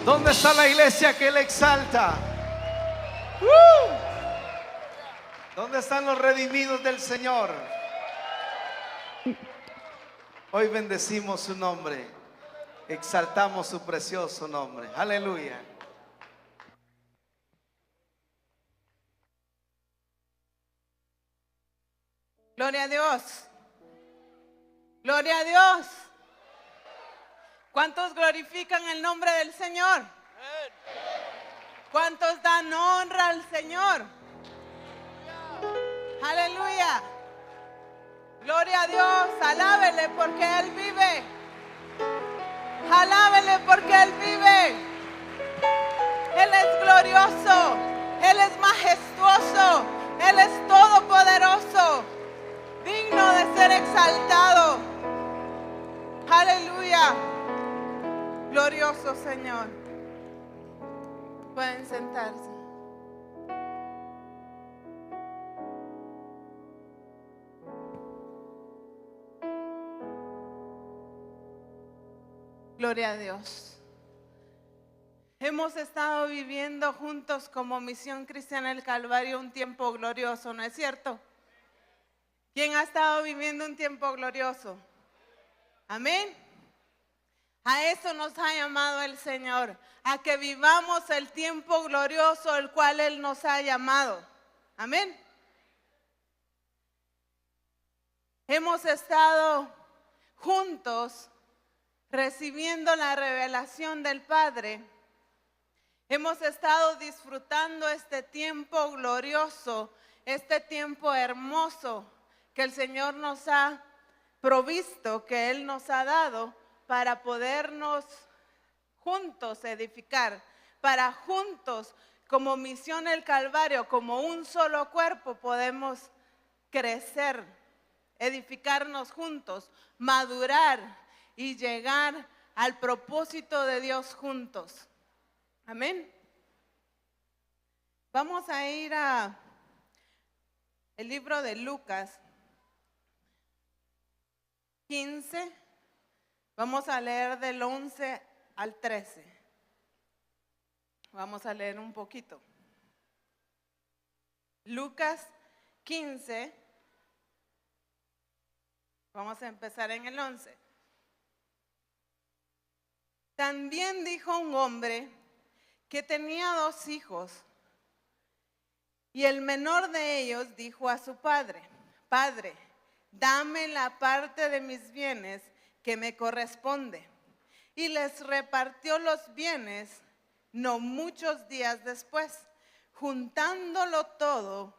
¿Dónde está la iglesia que Él exalta? ¿Dónde están los redimidos del Señor? Hoy bendecimos su nombre, exaltamos su precioso nombre. Aleluya. Gloria a Dios. Gloria a Dios. ¿Cuántos glorifican el nombre del Señor? ¿Cuántos dan honra al Señor? Aleluya. Gloria a Dios. Alábele porque Él vive. Alábele porque Él vive. Él es glorioso. Él es majestuoso. Él es todopoderoso. Digno de ser exaltado. Aleluya. Glorioso Señor. Pueden sentarse. Gloria a Dios. Hemos estado viviendo juntos como Misión Cristiana del Calvario un tiempo glorioso, ¿no es cierto? ¿Quién ha estado viviendo un tiempo glorioso? Amén. A eso nos ha llamado el Señor, a que vivamos el tiempo glorioso el cual Él nos ha llamado. Amén. Hemos estado juntos recibiendo la revelación del Padre. Hemos estado disfrutando este tiempo glorioso, este tiempo hermoso que el Señor nos ha provisto, que Él nos ha dado para podernos juntos edificar, para juntos como Misión el Calvario, como un solo cuerpo podemos crecer, edificarnos juntos, madurar y llegar al propósito de Dios juntos. Amén. Vamos a ir a el libro de Lucas 15. Vamos a leer del 11 al 13. Vamos a leer un poquito. Lucas 15. Vamos a empezar en el 11. También dijo un hombre que tenía 2 hijos, y el menor de ellos dijo a su padre: Padre, dame la parte de mis bienes que me corresponde. Y les repartió los bienes. No muchos días después, juntándolo todo,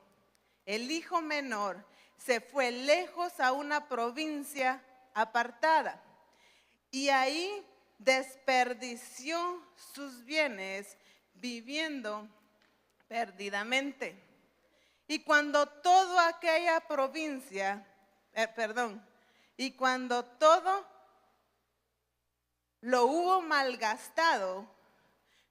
el hijo menor se fue lejos a una provincia apartada, y ahí desperdició sus bienes viviendo perdidamente. Y cuando todo aquella provincia, y cuando todo lo hubo malgastado,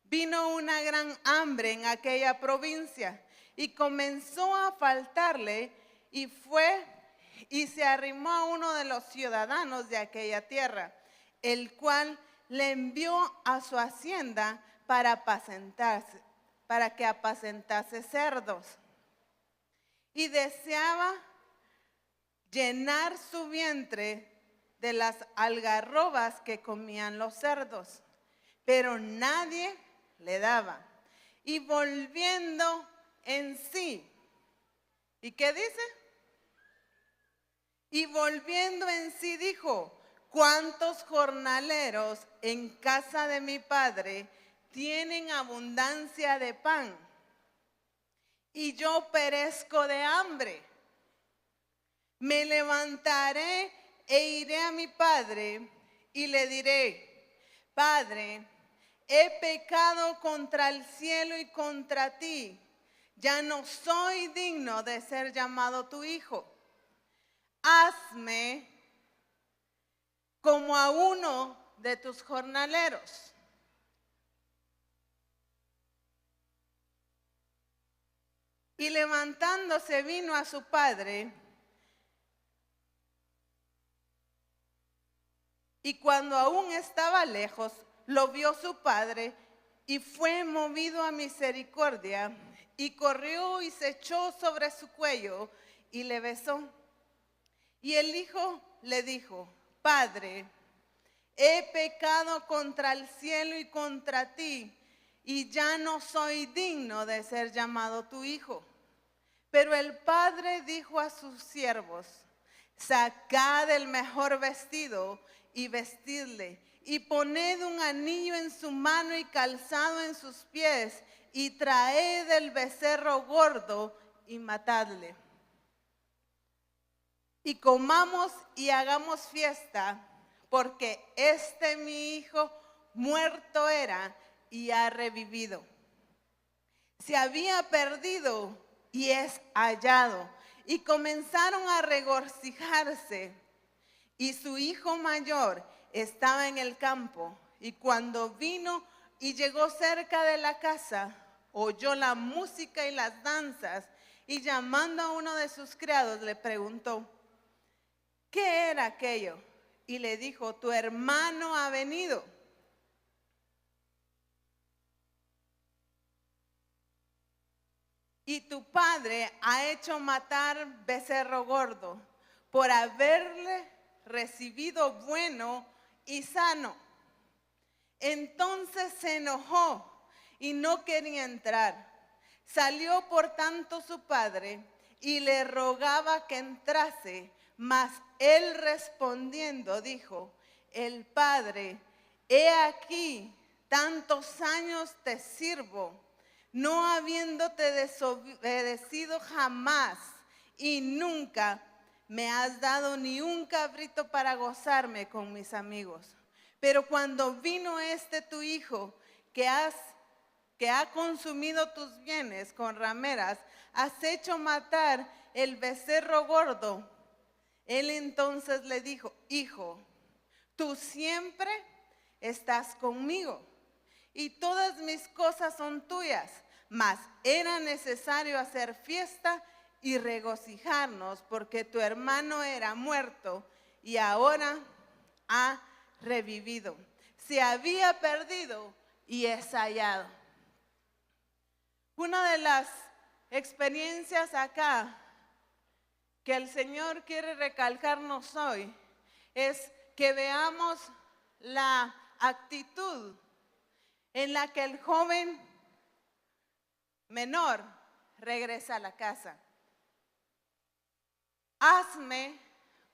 vino una gran hambre en aquella provincia y comenzó a faltarle, y fue y se arrimó a uno de los ciudadanos de aquella tierra, el cual le envió a su hacienda para que apacentase cerdos. Y deseaba llenar su vientre de las algarrobas que comían los cerdos, pero nadie le daba. Y volviendo en sí, ¿y qué dice? Y volviendo en sí dijo: ¿cuántos jornaleros en casa de mi padre tienen abundancia de pan, y yo perezco de hambre? Me levantaré e iré a mi padre y le diré: Padre, he pecado contra el cielo y contra ti. Ya no soy digno de ser llamado tu hijo. Hazme como a uno de tus jornaleros. Y levantándose vino a su padre, y cuando aún estaba lejos, lo vio su padre y fue movido a misericordia, y corrió y se echó sobre su cuello y le besó. Y el hijo le dijo: Padre, he pecado contra el cielo y contra ti, y ya no soy digno de ser llamado tu hijo. Pero el padre dijo a sus siervos: Sacad el mejor vestido y vestidle, y poned un anillo en su mano y calzado en sus pies, y traed el becerro gordo y matadle. Y comamos y hagamos fiesta, porque mi hijo muerto era y ha revivido. Se había perdido y es hallado. Y comenzaron a regocijarse. Y su hijo mayor estaba en el campo. Y cuando vino y llegó cerca de la casa, oyó la música y las danzas. Y llamando a uno de sus criados, le preguntó: ¿qué era aquello? Y le dijo: tu hermano ha venido. Y tu padre ha hecho matar becerro gordo por haberle recibido bueno y sano. Entonces se enojó y no quería entrar. Salió por tanto su padre y le rogaba que entrase, mas él respondiendo dijo: el padre, he aquí, tantos años te sirvo, no habiéndote desobedecido jamás, y nunca me has dado ni un cabrito para gozarme con mis amigos. Pero cuando vino tu hijo, que ha consumido tus bienes con rameras, has hecho matar el becerro gordo. Él entonces le dijo: hijo, tú siempre estás conmigo, y todas mis cosas son tuyas, mas era necesario hacer fiesta y regocijarnos, porque tu hermano era muerto y ahora ha revivido. Se había perdido y es hallado. Una de las experiencias acá que el Señor quiere recalcarnos hoy es que veamos la actitud en la que el joven menor regresa a la casa. Hazme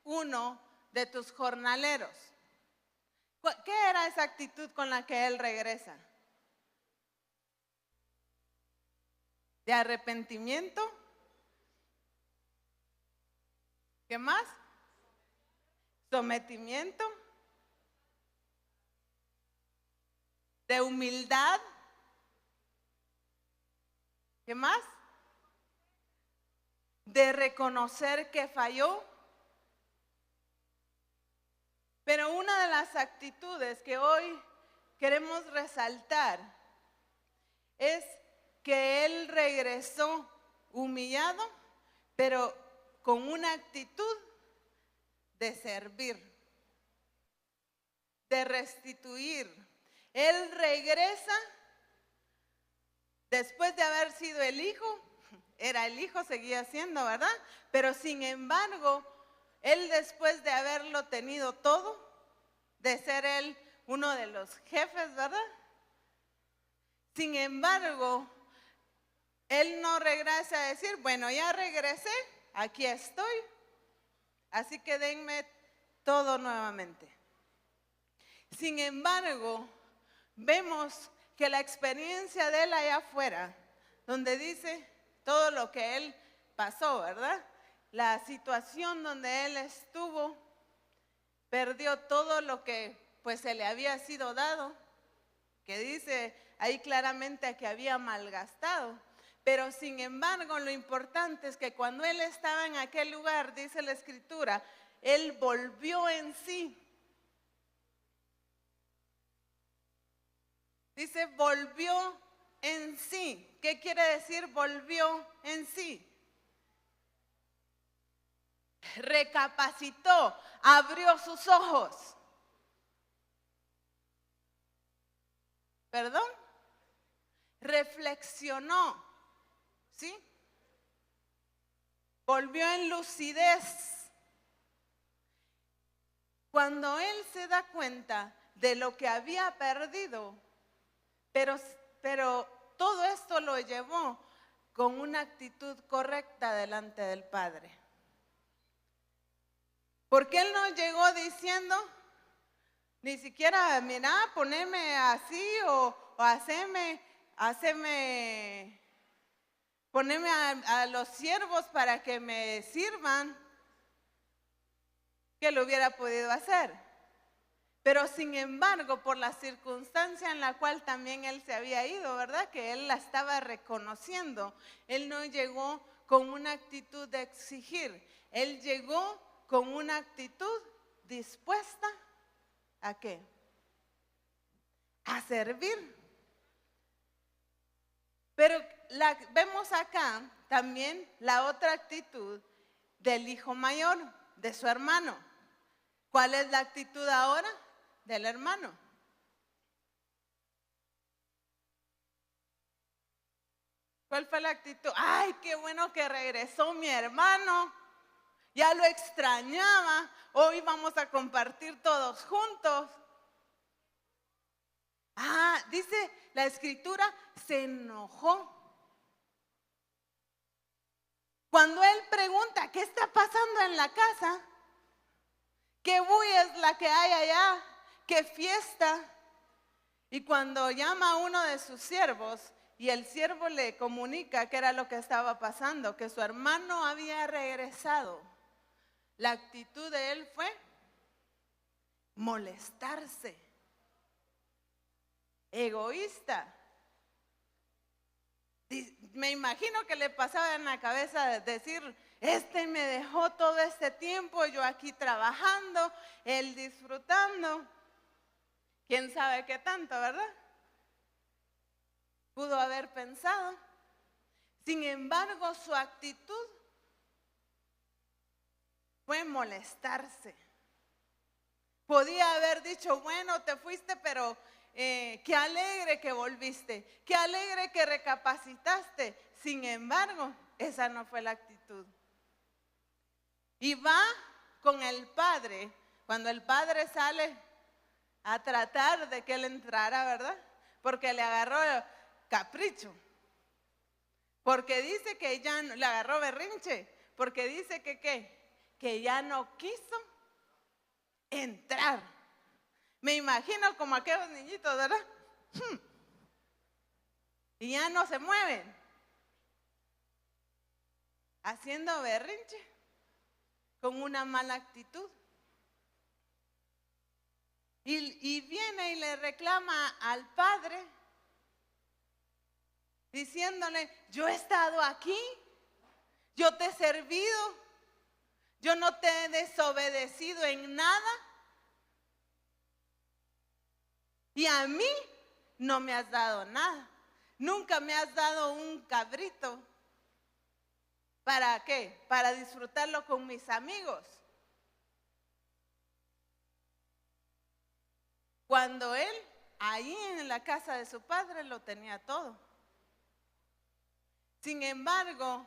uno de tus jornaleros. ¿Qué era esa actitud con la que él regresa? ¿De arrepentimiento? ¿Qué más? ¿Sometimiento? ¿De humildad? ¿Qué más? ¿De reconocer que falló? Pero una de las actitudes que hoy queremos resaltar es que él regresó humillado, pero con una actitud de servir, de restituir. Él regresa después de haber sido el hijo, era el hijo, seguía siendo, ¿verdad? Pero sin embargo, él después de haberlo tenido todo, de ser él uno de los jefes, ¿verdad? Sin embargo, él no regresa a decir: bueno, ya regresé, aquí estoy, así que denme todo nuevamente. Sin embargo, vemos que la experiencia de él allá afuera, donde dice todo lo que él pasó, ¿verdad? La situación donde él estuvo, perdió todo lo que pues se le había sido dado, que dice ahí claramente que había malgastado. Pero sin embargo, lo importante es que cuando él estaba en aquel lugar, dice la Escritura, él volvió en sí. Dice, volvió en sí. ¿Qué quiere decir volvió en sí? Recapacitó, abrió sus ojos. ¿Perdón? reflexionó, ¿sí? Volvió en lucidez. Cuando él se da cuenta de lo que había perdido, pero todo esto lo llevó con una actitud correcta delante del Padre. Porque él no llegó diciendo, ni siquiera, mira, poneme así o poneme a los siervos para que me sirvan, que lo hubiera podido hacer. Pero sin embargo, por la circunstancia en la cual también él se había ido, ¿verdad? Que él la estaba reconociendo. Él no llegó con una actitud de exigir. Él llegó con una actitud dispuesta ¿a qué? A servir. Pero vemos acá también la otra actitud del hijo mayor, de su hermano. ¿Cuál es la actitud ahora del hermano? ¿Cuál fue la actitud? ¡Ay, qué bueno que regresó mi hermano! Ya lo extrañaba, hoy vamos a compartir todos juntos. Dice la escritura, se enojó. Cuando él pregunta, ¿qué está pasando en la casa? ¿Qué bulla es la que hay allá? ¿Qué fiesta? Y cuando llama a uno de sus siervos y el siervo le comunica qué era lo que estaba pasando, que su hermano había regresado, la actitud de él fue molestarse, egoísta. Me imagino que le pasaba en la cabeza decir, me dejó todo este tiempo, yo aquí trabajando, él disfrutando. ¿Quién sabe qué tanto, verdad? Pudo haber pensado. Sin embargo, su actitud fue molestarse. Podía haber dicho, bueno, te fuiste, pero qué alegre que volviste, qué alegre que recapacitaste. Sin embargo, esa no fue la actitud. Y va con el padre, cuando el padre sale a tratar de que él entrara, ¿verdad? Porque le agarró capricho. Porque dice que ya no, le agarró berrinche. Porque dice que ¿qué? Que ya no quiso entrar. Me imagino como aquellos niñitos, ¿verdad? Y ya no se mueven. Haciendo berrinche. Con una mala actitud. Y viene y le reclama al padre. Diciéndole, yo he estado aquí. Yo te he servido. Yo no te he desobedecido en nada. Y a mí no me has dado nada. Nunca me has dado un cabrito. ¿Para qué? Para disfrutarlo con mis amigos. Cuando él, ahí en la casa de su padre, lo tenía todo. Sin embargo,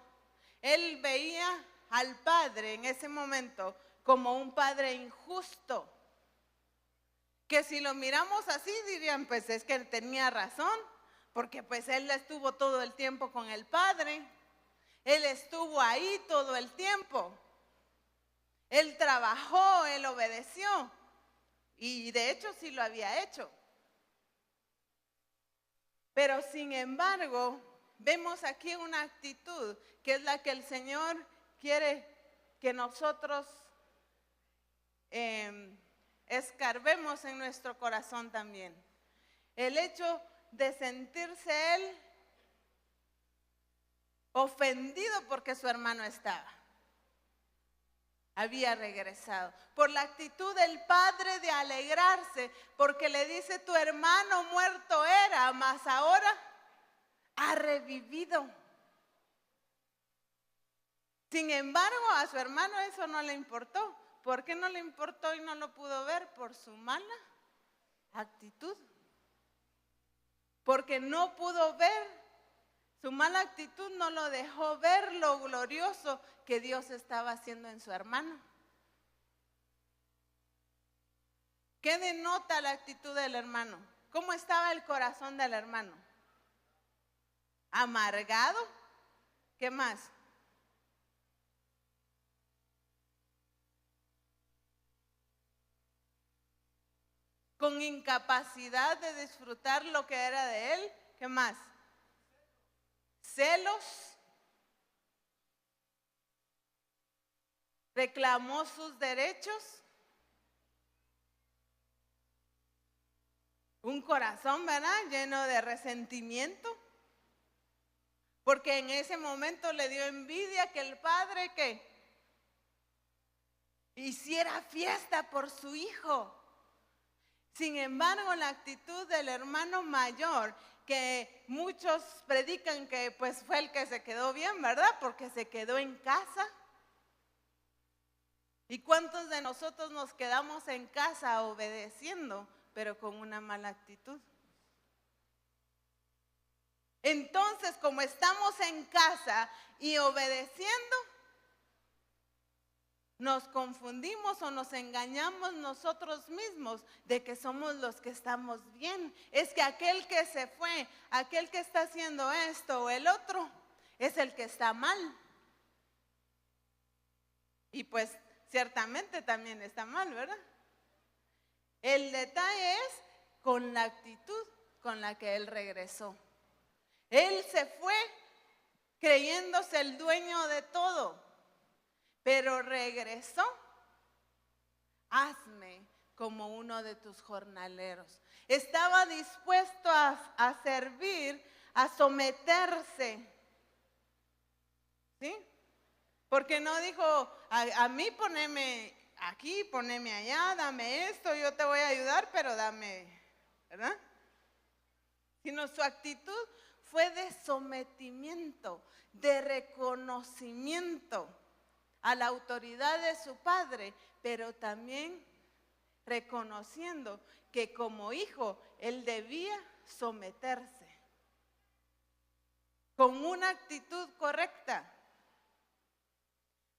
él veía al padre en ese momento como un padre injusto. Que si lo miramos así dirían, pues es que él tenía razón, porque pues él estuvo todo el tiempo con el padre, él estuvo ahí todo el tiempo, él trabajó, él obedeció, y de hecho sí lo había hecho. Pero sin embargo, vemos aquí una actitud que es la que el Señor quiere que nosotros escarbemos en nuestro corazón también. El hecho de sentirse él ofendido porque su hermano había regresado. Por la actitud del padre de alegrarse, porque le dice, tu hermano muerto era, mas ahora ha revivido. Sin embargo, a su hermano eso no le importó. ¿Por qué no le importó y no lo pudo ver? Por su mala actitud. porque no pudo ver, su mala actitud no lo dejó ver lo glorioso que Dios estaba haciendo en su hermano. ¿Qué denota la actitud del hermano? ¿Cómo estaba el corazón del hermano? Amargado. ¿Qué más? Con incapacidad de disfrutar lo que era de él. ¿Qué más? Celos. Reclamó sus derechos. Un corazón, ¿verdad? Lleno de resentimiento. Porque en ese momento le dio envidia que el padre que hiciera fiesta por su hijo. Sin embargo, la actitud del hermano mayor, que muchos predican que pues fue el que se quedó bien, ¿verdad? Porque se quedó en casa. ¿Y cuántos de nosotros nos quedamos en casa obedeciendo, pero con una mala actitud? Entonces, como estamos en casa y obedeciendo, nos confundimos o nos engañamos nosotros mismos de que somos los que estamos bien. Es que aquel que se fue, aquel que está haciendo esto o el otro, es el que está mal. Y pues ciertamente también está mal, ¿verdad? El detalle es con la actitud con la que él regresó. Él se fue creyéndose el dueño de todo, pero regresó. Hazme como uno de tus jornaleros. Estaba dispuesto a servir, a someterse. ¿Sí? Porque no dijo, a mí poneme aquí, poneme allá, dame esto, yo te voy a ayudar, pero dame, ¿verdad? Sino su actitud fue de sometimiento, de reconocimiento a la autoridad de su padre, pero también reconociendo que como hijo él debía someterse con una actitud correcta.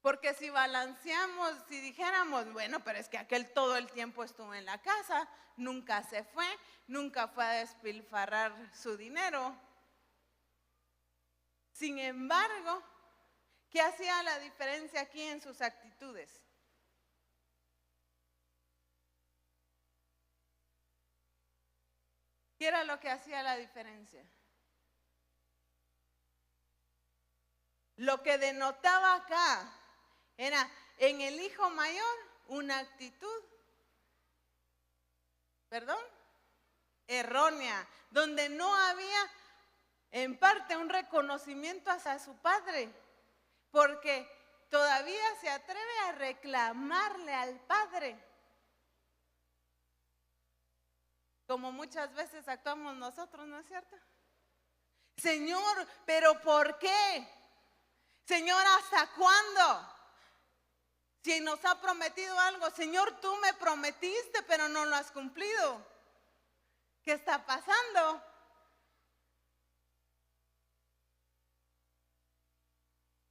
Porque si balanceamos, si dijéramos, bueno, pero es que aquel todo el tiempo estuvo en la casa, nunca se fue, nunca fue a despilfarrar su dinero. Sin embargo, ¿qué hacía la diferencia aquí en sus actitudes? ¿Qué era lo que hacía la diferencia? Lo que denotaba acá era en el hijo mayor una actitud, errónea, donde no había en parte un reconocimiento hacia su padre, porque todavía se atreve a reclamarle al padre, como muchas veces actuamos nosotros, ¿no es cierto? Señor, ¿pero por qué? Señor, ¿hasta cuándo? Si nos ha prometido algo, Señor, tú me prometiste, pero no lo has cumplido. ¿Qué está pasando?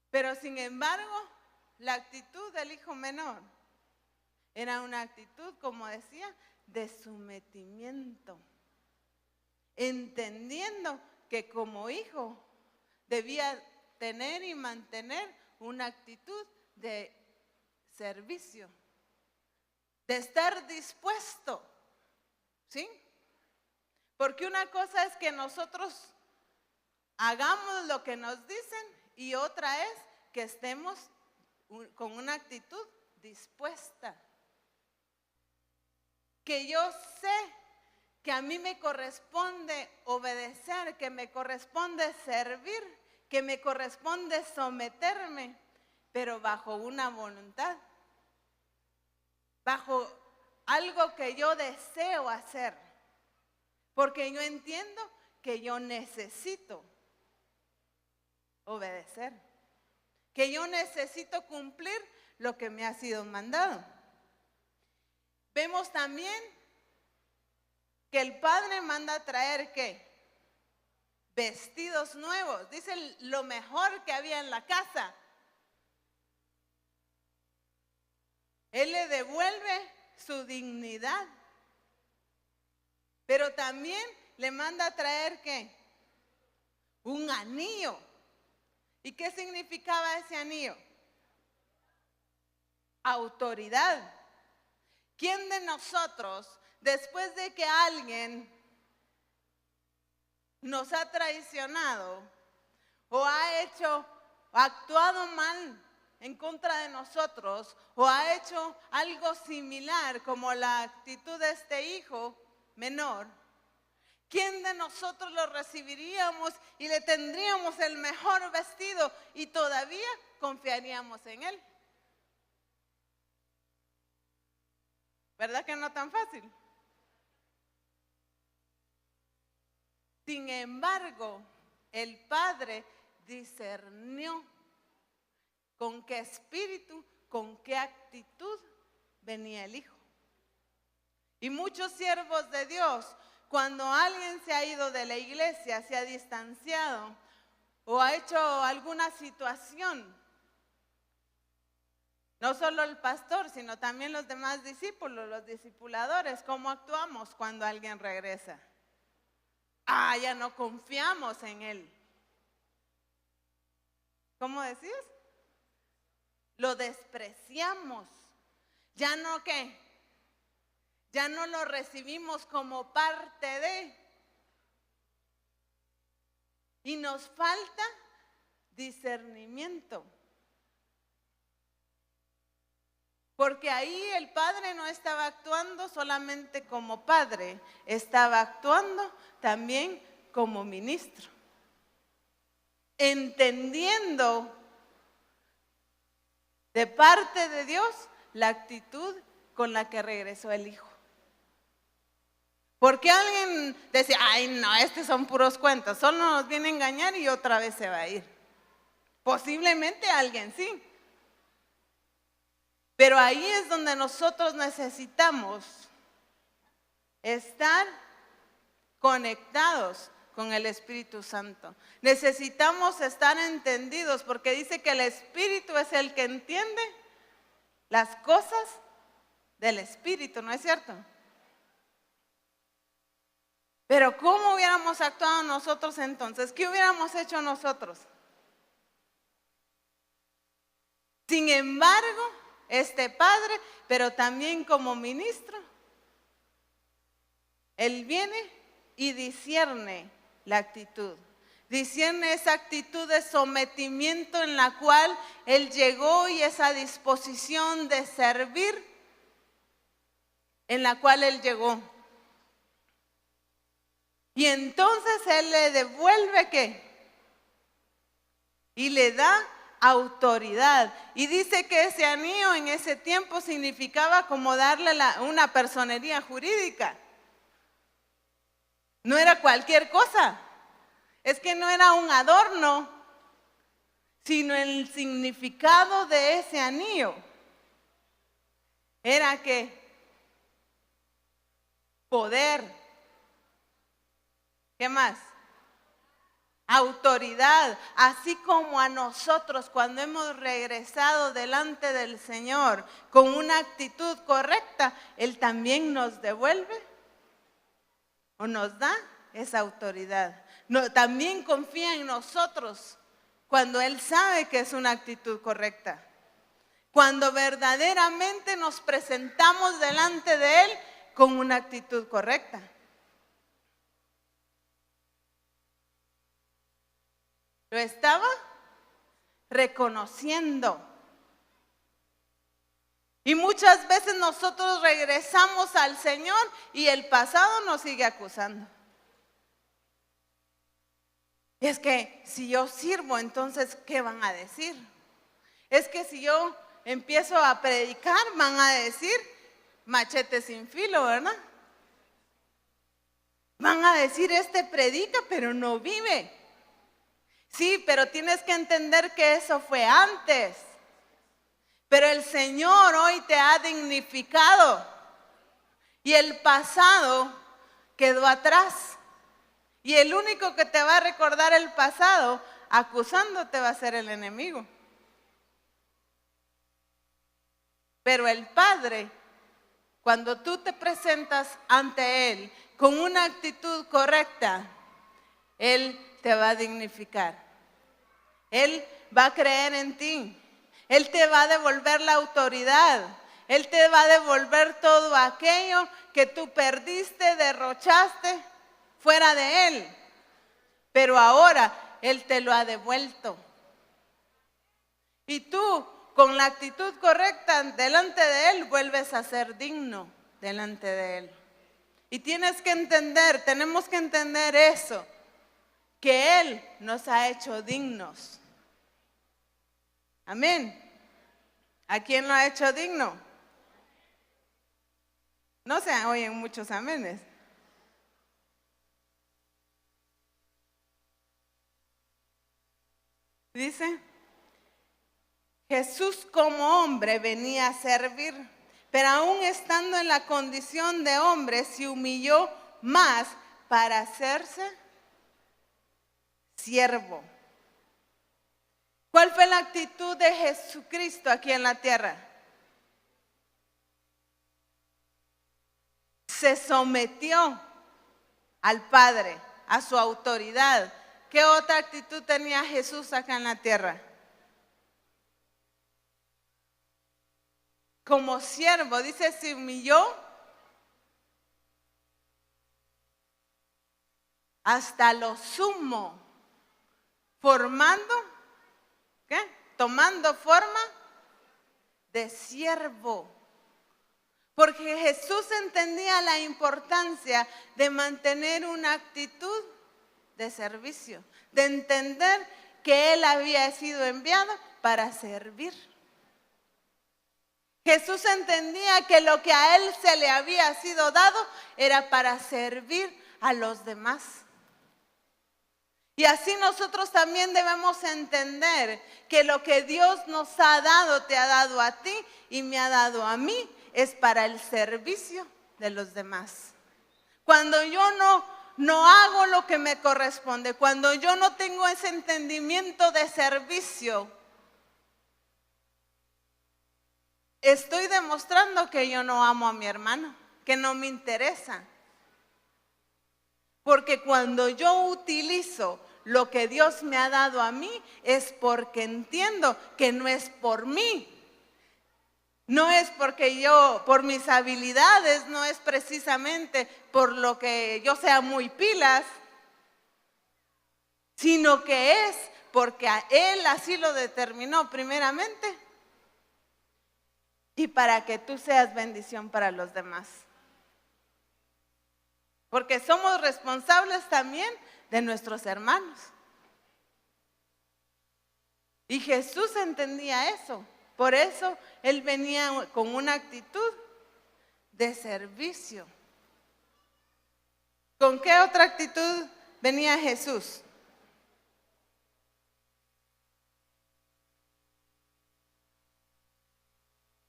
Pero sin embargo, la actitud del hijo menor era una actitud, como decía, de sometimiento, entendiendo que como hijo debía tener y mantener una actitud de servicio, de estar dispuesto, ¿sí? Porque una cosa es que nosotros hagamos lo que nos dicen y otra es que estemos con una actitud dispuesta. Que yo sé que a mí me corresponde obedecer, que me corresponde servir, que me corresponde someterme, pero bajo una voluntad, bajo algo que yo deseo hacer, porque yo entiendo que yo necesito obedecer, que yo necesito cumplir lo que me ha sido mandado. Vemos también que el padre manda a traer ¿qué? vestidos nuevos, dice lo mejor que había en la casa. Él le devuelve su dignidad, pero también le manda a traer ¿qué? Un anillo. ¿Y qué significaba ese anillo? Autoridad. ¿Quién de nosotros, después de que alguien nos ha traicionado o ha actuado mal en contra de nosotros o ha hecho algo similar como la actitud de este hijo menor, quién de nosotros lo recibiríamos y le tendríamos el mejor vestido y todavía confiaríamos en él? ¿Verdad que no tan fácil? Sin embargo, el Padre discernió con qué espíritu, con qué actitud venía el Hijo. Y muchos siervos de Dios, cuando alguien se ha ido de la iglesia, se ha distanciado o ha hecho alguna situación, no solo el pastor, sino también los demás discípulos, los discipuladores, ¿cómo actuamos cuando alguien regresa? Ya no confiamos en él. ¿Cómo decís? Lo despreciamos. Ya no ¿qué? Ya no lo recibimos como parte de. Y nos falta discernimiento. Porque ahí el padre no estaba actuando solamente como padre, estaba actuando también como ministro. Entendiendo de parte de Dios la actitud con la que regresó el hijo. Porque alguien decía, ay no, estos son puros cuentos, solo nos viene a engañar y otra vez se va a ir. Posiblemente alguien sí. Pero ahí es donde nosotros necesitamos estar conectados con el Espíritu Santo. Necesitamos estar entendidos porque dice que el Espíritu es el que entiende las cosas del Espíritu, ¿no es cierto? Pero ¿cómo hubiéramos actuado nosotros entonces? ¿Qué hubiéramos hecho nosotros? Sin embargo, este padre, pero también como ministro, él viene y discierne la actitud. Discierne esa actitud de sometimiento en la cual él llegó y esa disposición de servir en la cual él llegó. Y entonces él le devuelve ¿qué? Y le da autoridad. Y dice que ese anillo en ese tiempo significaba como darle una personería jurídica. No era cualquier cosa. Es que no era un adorno, sino el significado de ese anillo. Era que poder. ¿Qué más? Autoridad, así como a nosotros cuando hemos regresado delante del Señor con una actitud correcta, Él también nos devuelve o nos da esa autoridad. También confía en nosotros cuando Él sabe que es una actitud correcta. Cuando verdaderamente nos presentamos delante de Él con una actitud correcta. Lo estaba reconociendo. Y muchas veces nosotros regresamos al Señor y el pasado nos sigue acusando. Y es que si yo sirvo, entonces, ¿qué van a decir? Es que si yo empiezo a predicar, van a decir machete sin filo, ¿verdad? Van a decir, este predica, pero no vive. Sí, pero tienes que entender que eso fue antes. Pero el Señor hoy te ha dignificado. Y el pasado quedó atrás. Y el único que te va a recordar el pasado, acusándote, va a ser el enemigo. Pero el Padre, cuando tú te presentas ante Él con una actitud correcta, Él te va a dignificar. Él va a creer en ti. Él te va a devolver la autoridad. Él te va a devolver todo aquello que tú perdiste, derrochaste fuera de Él. Pero ahora Él te lo ha devuelto. Y tú, con la actitud correcta delante de Él, vuelves a ser digno delante de Él. Y tienes que entender, tenemos que entender eso, que Él nos ha hecho dignos. Amén. ¿A quién lo ha hecho digno? No se oyen muchos amenes. Dice, Jesús como hombre venía a servir, pero aún estando en la condición de hombre, se humilló más para hacerse siervo. ¿Cuál fue la actitud de Jesucristo aquí en la tierra? Se sometió al Padre, a su autoridad. ¿Qué otra actitud tenía Jesús acá en la tierra? Como siervo, dice, se humilló hasta lo sumo, formando, ¿qué? Tomando forma de siervo. Porque Jesús entendía la importancia de mantener una actitud de servicio, de entender que Él había sido enviado para servir. Jesús entendía que lo que a Él se le había sido dado era para servir a los demás. Y así nosotros también debemos entender que lo que Dios nos ha dado, te ha dado a ti y me ha dado a mí, es para el servicio de los demás. Cuando yo no hago lo que me corresponde, cuando yo no tengo ese entendimiento de servicio, estoy demostrando que yo no amo a mi hermano, que no me interesa. Porque cuando yo utilizo lo que Dios me ha dado a mí, es porque entiendo que no es por mí. No es porque yo, por mis habilidades, no es precisamente por lo que yo sea muy pilas, sino que es porque a Él así lo determinó primeramente y para que tú seas bendición para los demás. Porque somos responsables también de nuestros hermanos. Y Jesús entendía eso. Por eso Él venía con una actitud de servicio. ¿Con qué otra actitud venía Jesús?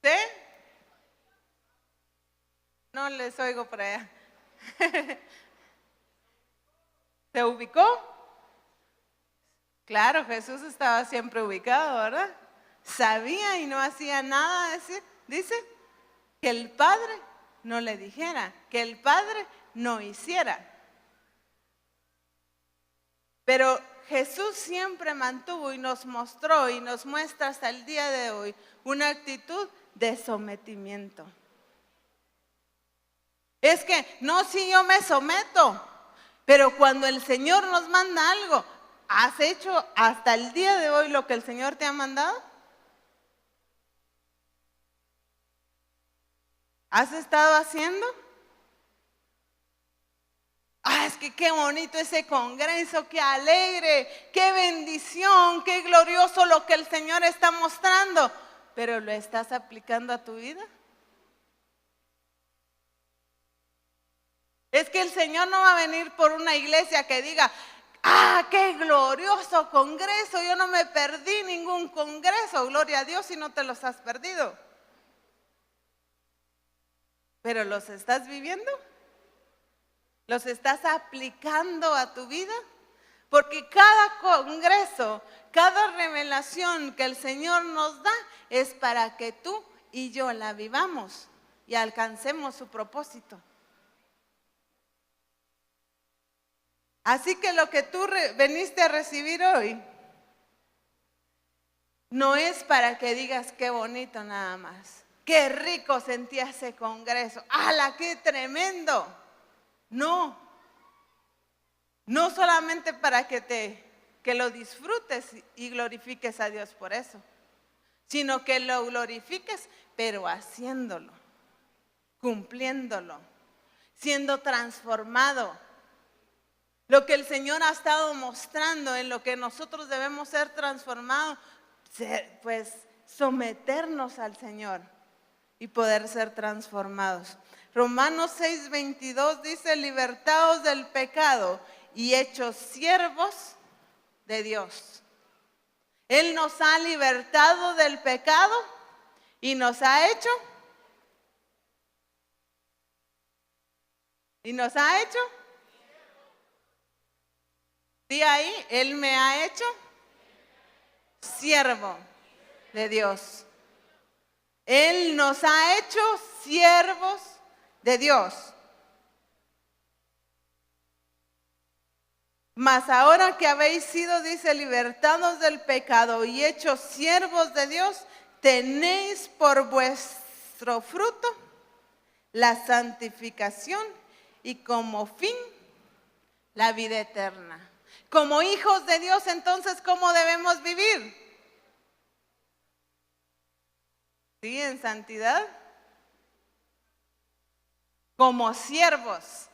¿Sí? No les oigo por allá. ¿Se ubicó? Claro, Jesús estaba siempre ubicado, ¿verdad? Sabía y no hacía nada, dice, que el Padre no le dijera, que el Padre no hiciera. Pero Jesús siempre mantuvo y nos mostró y nos muestra hasta el día de hoy una actitud de sometimiento. Es que, no, si yo me someto, pero cuando el Señor nos manda algo, ¿has hecho hasta el día de hoy lo que el Señor te ha mandado? ¿Has estado haciendo? Es que qué bonito ese congreso, qué alegre, qué bendición, qué glorioso lo que el Señor está mostrando. ¿Pero lo estás aplicando a tu vida? Es que el Señor no va a venir por una iglesia que diga, qué glorioso congreso, yo no me perdí ningún congreso, gloria a Dios si no te los has perdido. ¿Pero los estás viviendo? ¿Los estás aplicando a tu vida? Porque cada congreso, cada revelación que el Señor nos da es para que tú y yo la vivamos y alcancemos su propósito. Así que lo que tú veniste a recibir hoy no es para que digas qué bonito nada más. Qué rico sentí ese congreso. ¡Hala, qué tremendo! No. No solamente para que lo disfrutes y glorifiques a Dios por eso, sino que lo glorifiques, pero haciéndolo, cumpliéndolo, siendo transformado. Lo que el Señor ha estado mostrando en lo que nosotros debemos ser transformados, pues someternos al Señor y poder ser transformados. Romanos 6:22 dice: libertados del pecado y hechos siervos de Dios. Él nos ha libertado del pecado y nos ha hecho. Di ahí, Él me ha hecho siervo de Dios. Él nos ha hecho siervos de Dios. Mas ahora que habéis sido, dice, libertados del pecado y hechos siervos de Dios, tenéis por vuestro fruto la santificación y como fin la vida eterna. Como hijos de Dios, entonces, ¿cómo debemos vivir? ¿Sí? En santidad. Como siervos.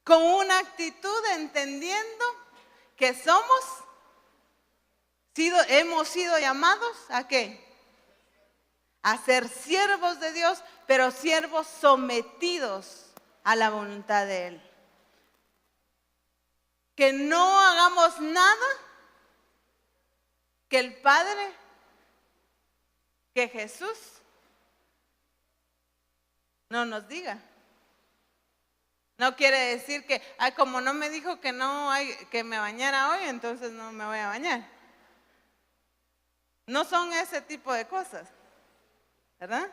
Con una actitud entendiendo que hemos sido llamados ¿a qué? A ser siervos de Dios, pero siervos sometidos a la voluntad de Él. Que no hagamos nada que el Padre, que Jesús no nos diga. No quiere decir que, como no me dijo que no hay que me bañara hoy, entonces no me voy a bañar. No son ese tipo de cosas, ¿verdad?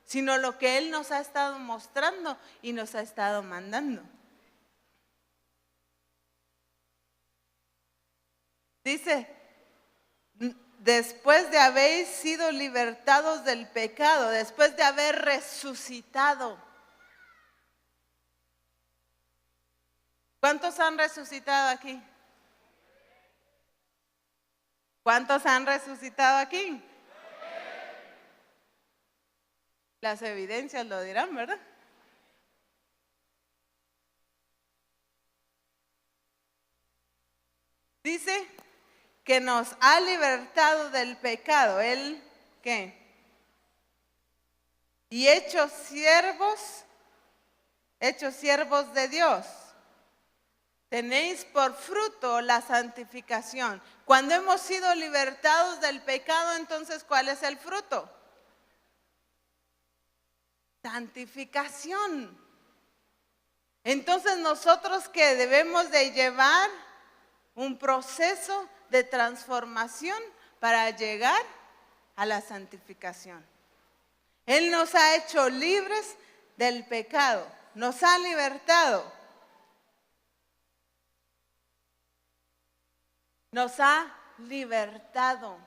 Sino lo que Él nos ha estado mostrando y nos ha estado mandando. Dice, después de haber sido libertados del pecado, después de haber resucitado. ¿Cuántos han resucitado aquí? ¿Cuántos han resucitado aquí? Las evidencias lo dirán, ¿verdad? Dice que nos ha libertado del pecado. ¿Él qué? Y hechos siervos de Dios. Tenéis por fruto la santificación. Cuando hemos sido libertados del pecado, entonces, ¿cuál es el fruto? Santificación. Entonces, nosotros que debemos de llevar un proceso de transformación para llegar a la santificación. Él nos ha hecho libres del pecado, nos ha libertado. Nos ha libertado,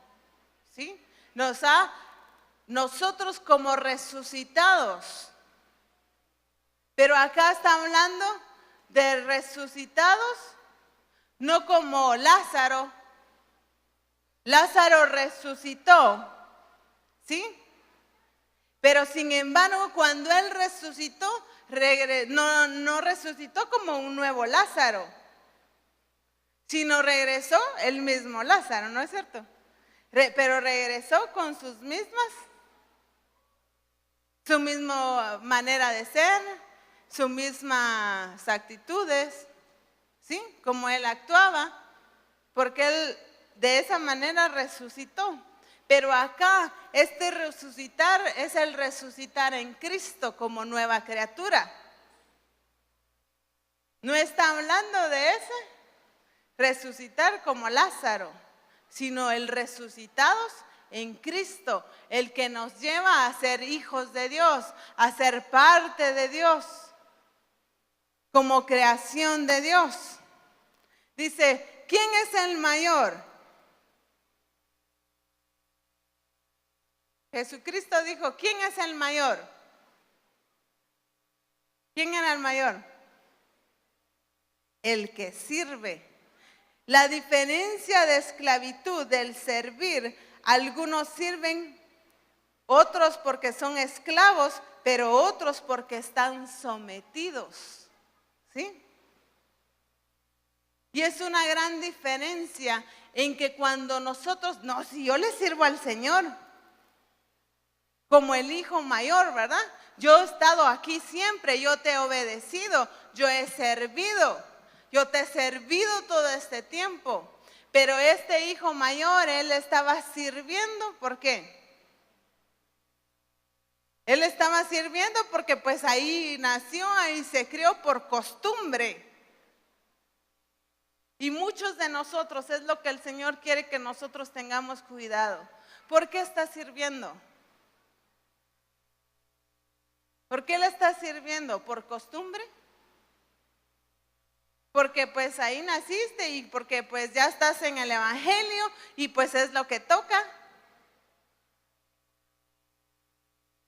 ¿sí? Nosotros como resucitados. Pero acá está hablando de resucitados, no como Lázaro. Lázaro resucitó, ¿sí? Pero sin embargo, cuando él resucitó, no resucitó como un nuevo Lázaro, sino regresó el mismo Lázaro, ¿no es cierto? Pero regresó con su misma manera de ser, sus mismas actitudes, ¿sí? Como él actuaba, porque él de esa manera resucitó. Pero acá, este resucitar es el resucitar en Cristo como nueva criatura. No está hablando de ese resucitar como Lázaro, sino el resucitados en Cristo, el que nos lleva a ser hijos de Dios, a ser parte de Dios, como creación de Dios. Dice, ¿quién es el mayor? Jesucristo dijo, ¿quién es el mayor? ¿Quién era el mayor? El que sirve. La diferencia de esclavitud, del servir, algunos sirven, otros porque son esclavos, pero otros porque están sometidos. ¿Sí? Y es una gran diferencia en que cuando nosotros, no, si yo le sirvo al Señor, como el hijo mayor, ¿verdad? Yo he estado aquí siempre, yo te he obedecido, yo he servido, yo te he servido todo este tiempo. Pero este hijo mayor, él estaba sirviendo, ¿por qué? Él estaba sirviendo porque pues ahí nació, ahí se crió por costumbre. Y muchos de nosotros es lo que el Señor quiere que nosotros tengamos cuidado. ¿Por qué está sirviendo? ¿Por qué le está sirviendo? ¿Por costumbre? Porque pues ahí naciste y porque pues ya estás en el evangelio y pues es lo que toca.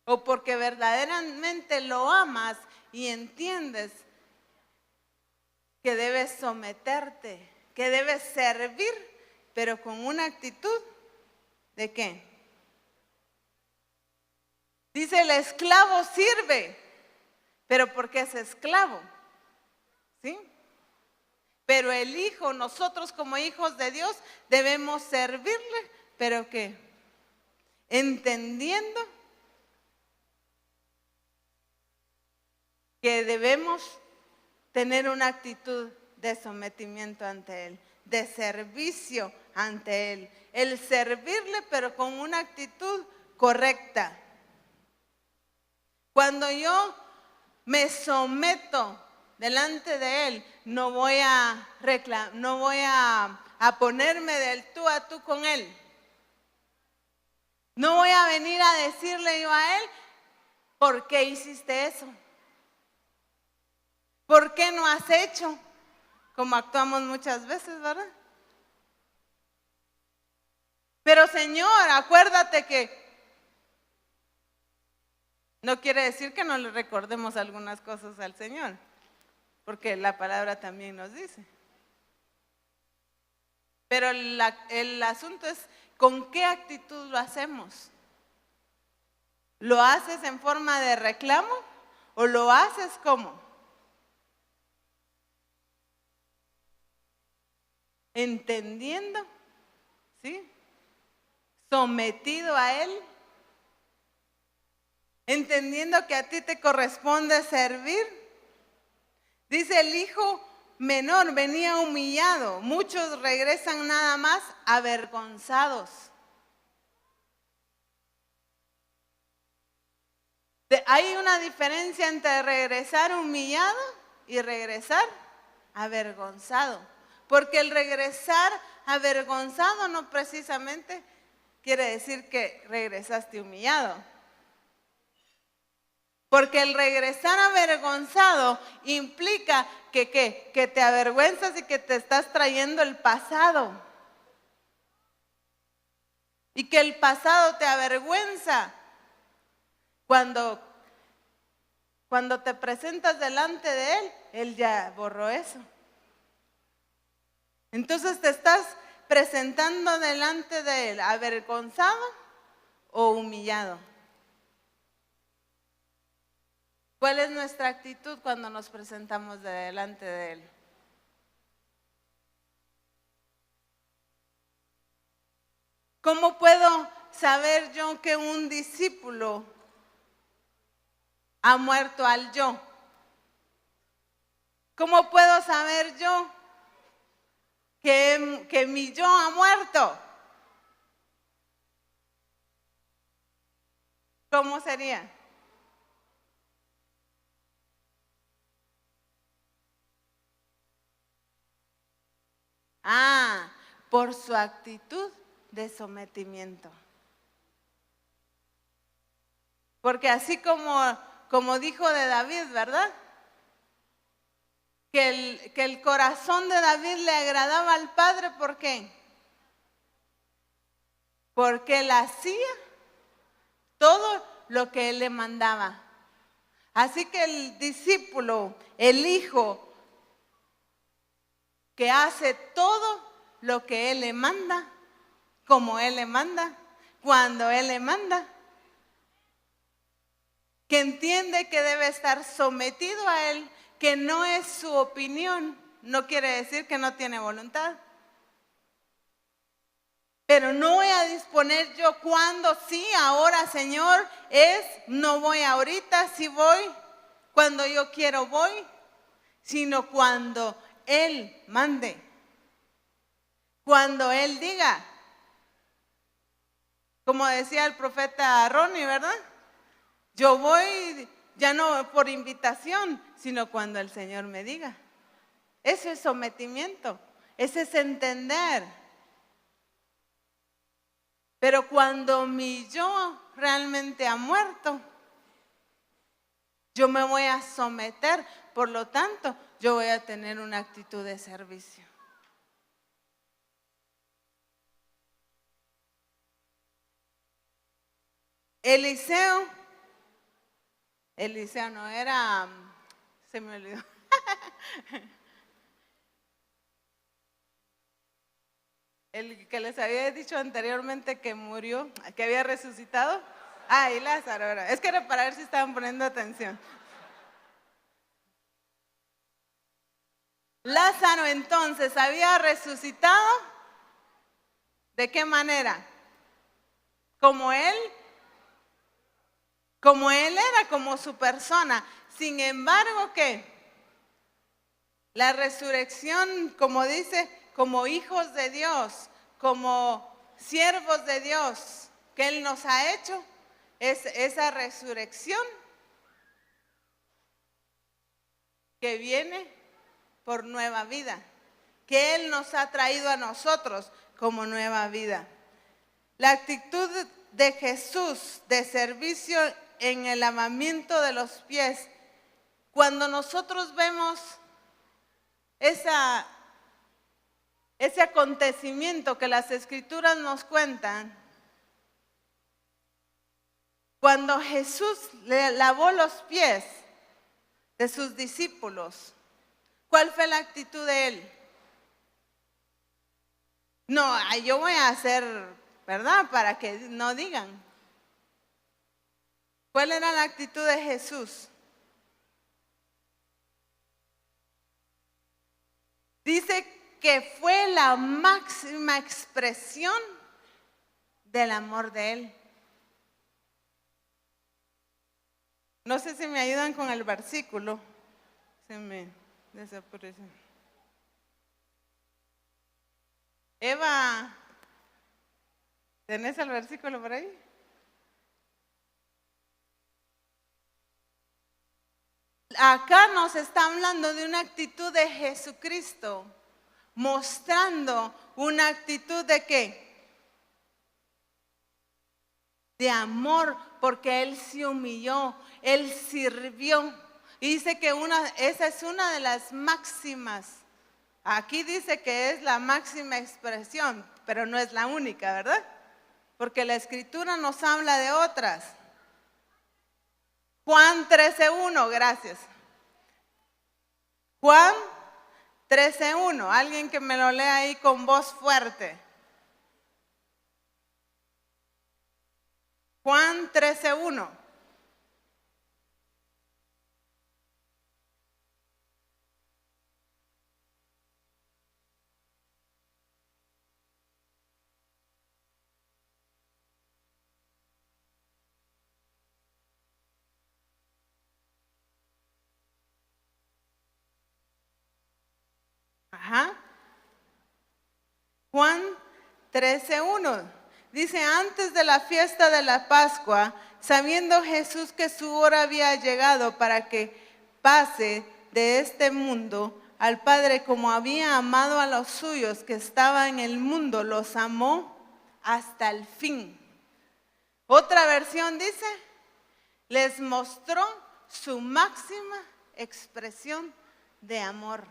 O porque verdaderamente lo amas y entiendes que debes someterte, que debes servir, pero con una actitud ¿de qué? Dice, el esclavo sirve, pero porque es esclavo, ¿sí? Pero el hijo, nosotros como hijos de Dios, debemos servirle, pero ¿qué? Entendiendo que debemos tener una actitud de sometimiento ante Él, de servicio ante Él. El servirle, pero con una actitud correcta. Cuando yo me someto delante de Él, no voy a ponerme del tú a tú con Él. No voy a venir a decirle yo a Él, ¿por qué hiciste eso? ¿Por qué no has hecho? Como actuamos muchas veces, ¿verdad? Pero Señor, acuérdate que no quiere decir que no le recordemos algunas cosas al Señor, porque la palabra también nos dice. Pero el asunto es con qué actitud lo hacemos. ¿Lo haces en forma de reclamo o lo haces como? Entendiendo, ¿sí? Sometido a Él. Entendiendo que a ti te corresponde servir. Dice, el hijo menor venía humillado. Muchos regresan nada más avergonzados. Hay una diferencia entre regresar humillado y regresar avergonzado. Porque el regresar avergonzado no precisamente quiere decir que regresaste humillado. Porque el regresar avergonzado implica que te avergüenzas y que te estás trayendo el pasado. Y que el pasado te avergüenza. Cuando te presentas delante de Él, Él ya borró eso. Entonces te estás presentando delante de Él, avergonzado o humillado. ¿Cuál es nuestra actitud cuando nos presentamos delante de Él? ¿Cómo puedo saber yo que un discípulo ha muerto al yo? ¿Cómo puedo saber yo que mi yo ha muerto? ¿Cómo sería? Por su actitud de sometimiento. Porque así como dijo de David, ¿verdad? Que el corazón de David le agradaba al Padre, ¿por qué? Porque él hacía todo lo que él le mandaba. Así que el discípulo, el hijo, que hace todo lo que él le manda, como él le manda, cuando él le manda, que entiende que debe estar sometido a él, que no es su opinión, no quiere decir que no tiene voluntad. Pero no voy a disponer yo cuando sí, ahora Señor, no voy ahorita, sí voy, cuando yo quiero voy, sino cuando Él mande, cuando Él diga. Como decía el profeta Ronnie, ¿verdad? Yo voy ya no por invitación, sino cuando el Señor me diga. Eso es sometimiento, ese es entender. Pero cuando mi yo realmente ha muerto, yo me voy a someter, por lo tanto, yo voy a tener una actitud de servicio. Eliseo no era, se me olvidó. El que les había dicho anteriormente que murió, que había resucitado. Y Lázaro, ¿verdad? Es que era para ver si estaban poniendo atención. Lázaro entonces había resucitado. ¿De qué manera? Como él era, como su persona. Sin embargo, ¿qué? La resurrección, como dice, como hijos de Dios, como siervos de Dios que Él nos ha hecho, es esa resurrección que viene por nueva vida, que Él nos ha traído a nosotros como nueva vida. La actitud de Jesús de servicio en el lavamiento de los pies, cuando nosotros vemos ese acontecimiento que las Escrituras nos cuentan, cuando Jesús le lavó los pies de sus discípulos, ¿cuál fue la actitud de él? No, yo voy a hacer, ¿verdad? Para que no digan. ¿Cuál era la actitud de Jesús? Dice que fue la máxima expresión del amor de Él. No sé si me ayudan con el versículo. Se me desapareció. Eva, ¿tenés el versículo por ahí? Acá nos está hablando de una actitud de Jesucristo, mostrando una actitud de ¿qué? De amor, porque Él se humilló, Él sirvió. Y dice que esa es una de las máximas. Aquí dice que es la máxima expresión, pero no es la única, ¿verdad? Porque la Escritura nos habla de otras. Juan 13:1, gracias. Juan 13:1, alguien que me lo lea ahí con voz fuerte. Juan 13:1. Juan 13:1 dice: antes de la fiesta de la Pascua, sabiendo Jesús que su hora había llegado para que pase de este mundo al Padre como había amado a los suyos que estaban en el mundo, los amó hasta el fin. Otra versión dice, les mostró su máxima expresión de amor.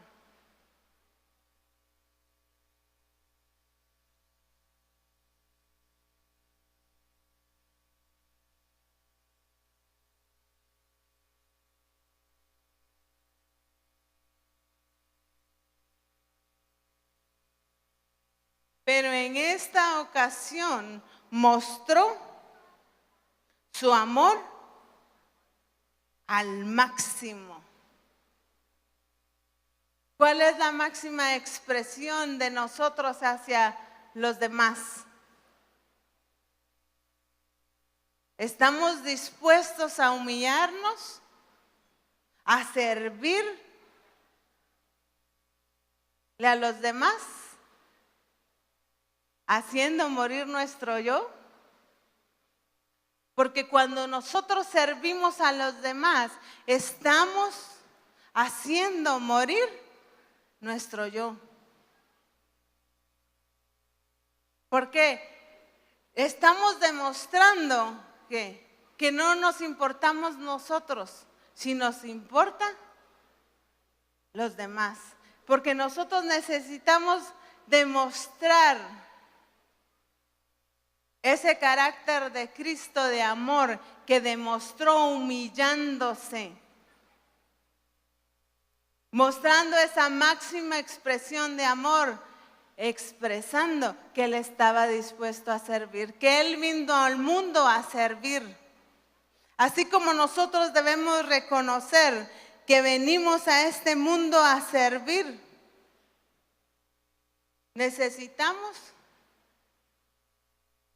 Pero en esta ocasión mostró su amor al máximo. ¿Cuál es la máxima expresión de nosotros hacia los demás? ¿Estamos dispuestos a humillarnos, a servirle a los demás, haciendo morir nuestro yo? Porque cuando nosotros servimos a los demás, estamos haciendo morir nuestro yo. Porque estamos demostrando que no nos importamos nosotros, si nos importan los demás. Porque nosotros necesitamos demostrar ese carácter de Cristo de amor que demostró humillándose, mostrando esa máxima expresión de amor, expresando que Él estaba dispuesto a servir, que Él vino al mundo a servir. Así como nosotros debemos reconocer que venimos a este mundo a servir, necesitamos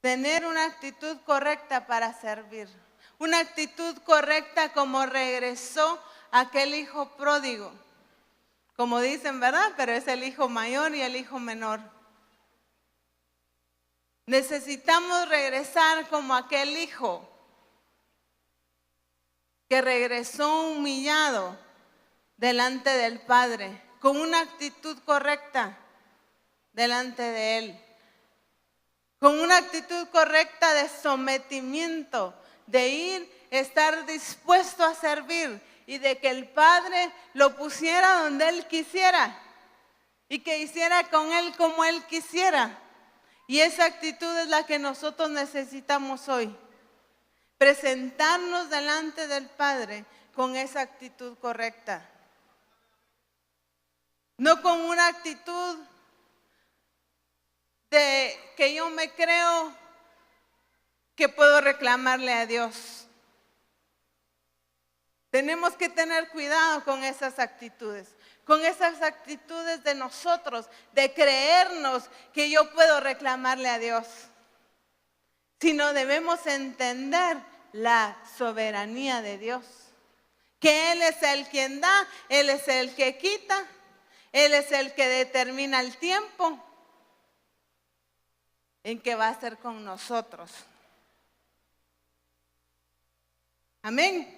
tener una actitud correcta para servir. Una actitud correcta como regresó aquel hijo pródigo. Como dicen, ¿verdad? Pero es el hijo mayor y el hijo menor. Necesitamos regresar como aquel hijo que regresó humillado delante del Padre, con una actitud correcta delante de Él. Con una actitud correcta de sometimiento, de ir, estar dispuesto a servir y de que el Padre lo pusiera donde Él quisiera y que hiciera con Él como Él quisiera. Y esa actitud es la que nosotros necesitamos hoy. Presentarnos delante del Padre con esa actitud correcta. No con una actitud de que yo me creo que puedo reclamarle a Dios. Tenemos que tener cuidado con esas actitudes de nosotros, de creernos que yo puedo reclamarle a Dios. Sino debemos entender la soberanía de Dios, que Él es el quien da, Él es el que quita, Él es el que determina el tiempo en que va a ser con nosotros. Amén.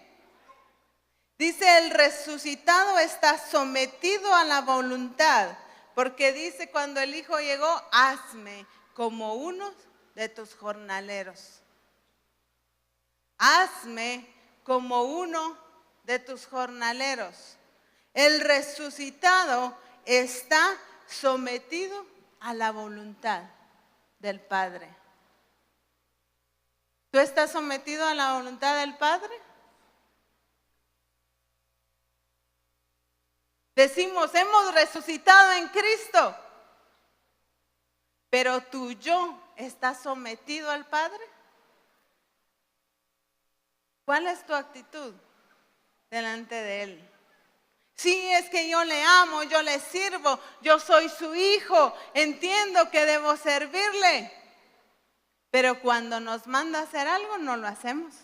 Dice, el resucitado está sometido a la voluntad, porque dice cuando el Hijo llegó, hazme como uno de tus jornaleros. Hazme como uno de tus jornaleros. El resucitado está sometido a la voluntad del Padre. ¿Tú estás sometido a la voluntad del Padre? Decimos, hemos resucitado en Cristo, pero tu yo está sometido al Padre. ¿Cuál es tu actitud delante de Él? Sí, es que yo le amo, yo le sirvo, yo soy su hijo, entiendo que debo servirle. Pero cuando nos manda a hacer algo, no lo hacemos.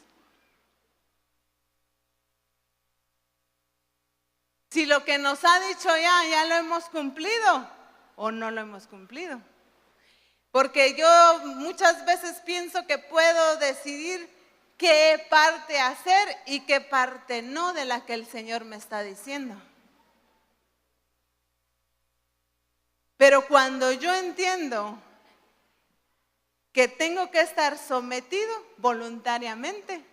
Si lo que nos ha dicho ya lo hemos cumplido o no lo hemos cumplido. Porque yo muchas veces pienso que puedo decidir qué parte hacer y qué parte no de la que el Señor me está diciendo. Pero cuando yo entiendo que tengo que estar sometido voluntariamente,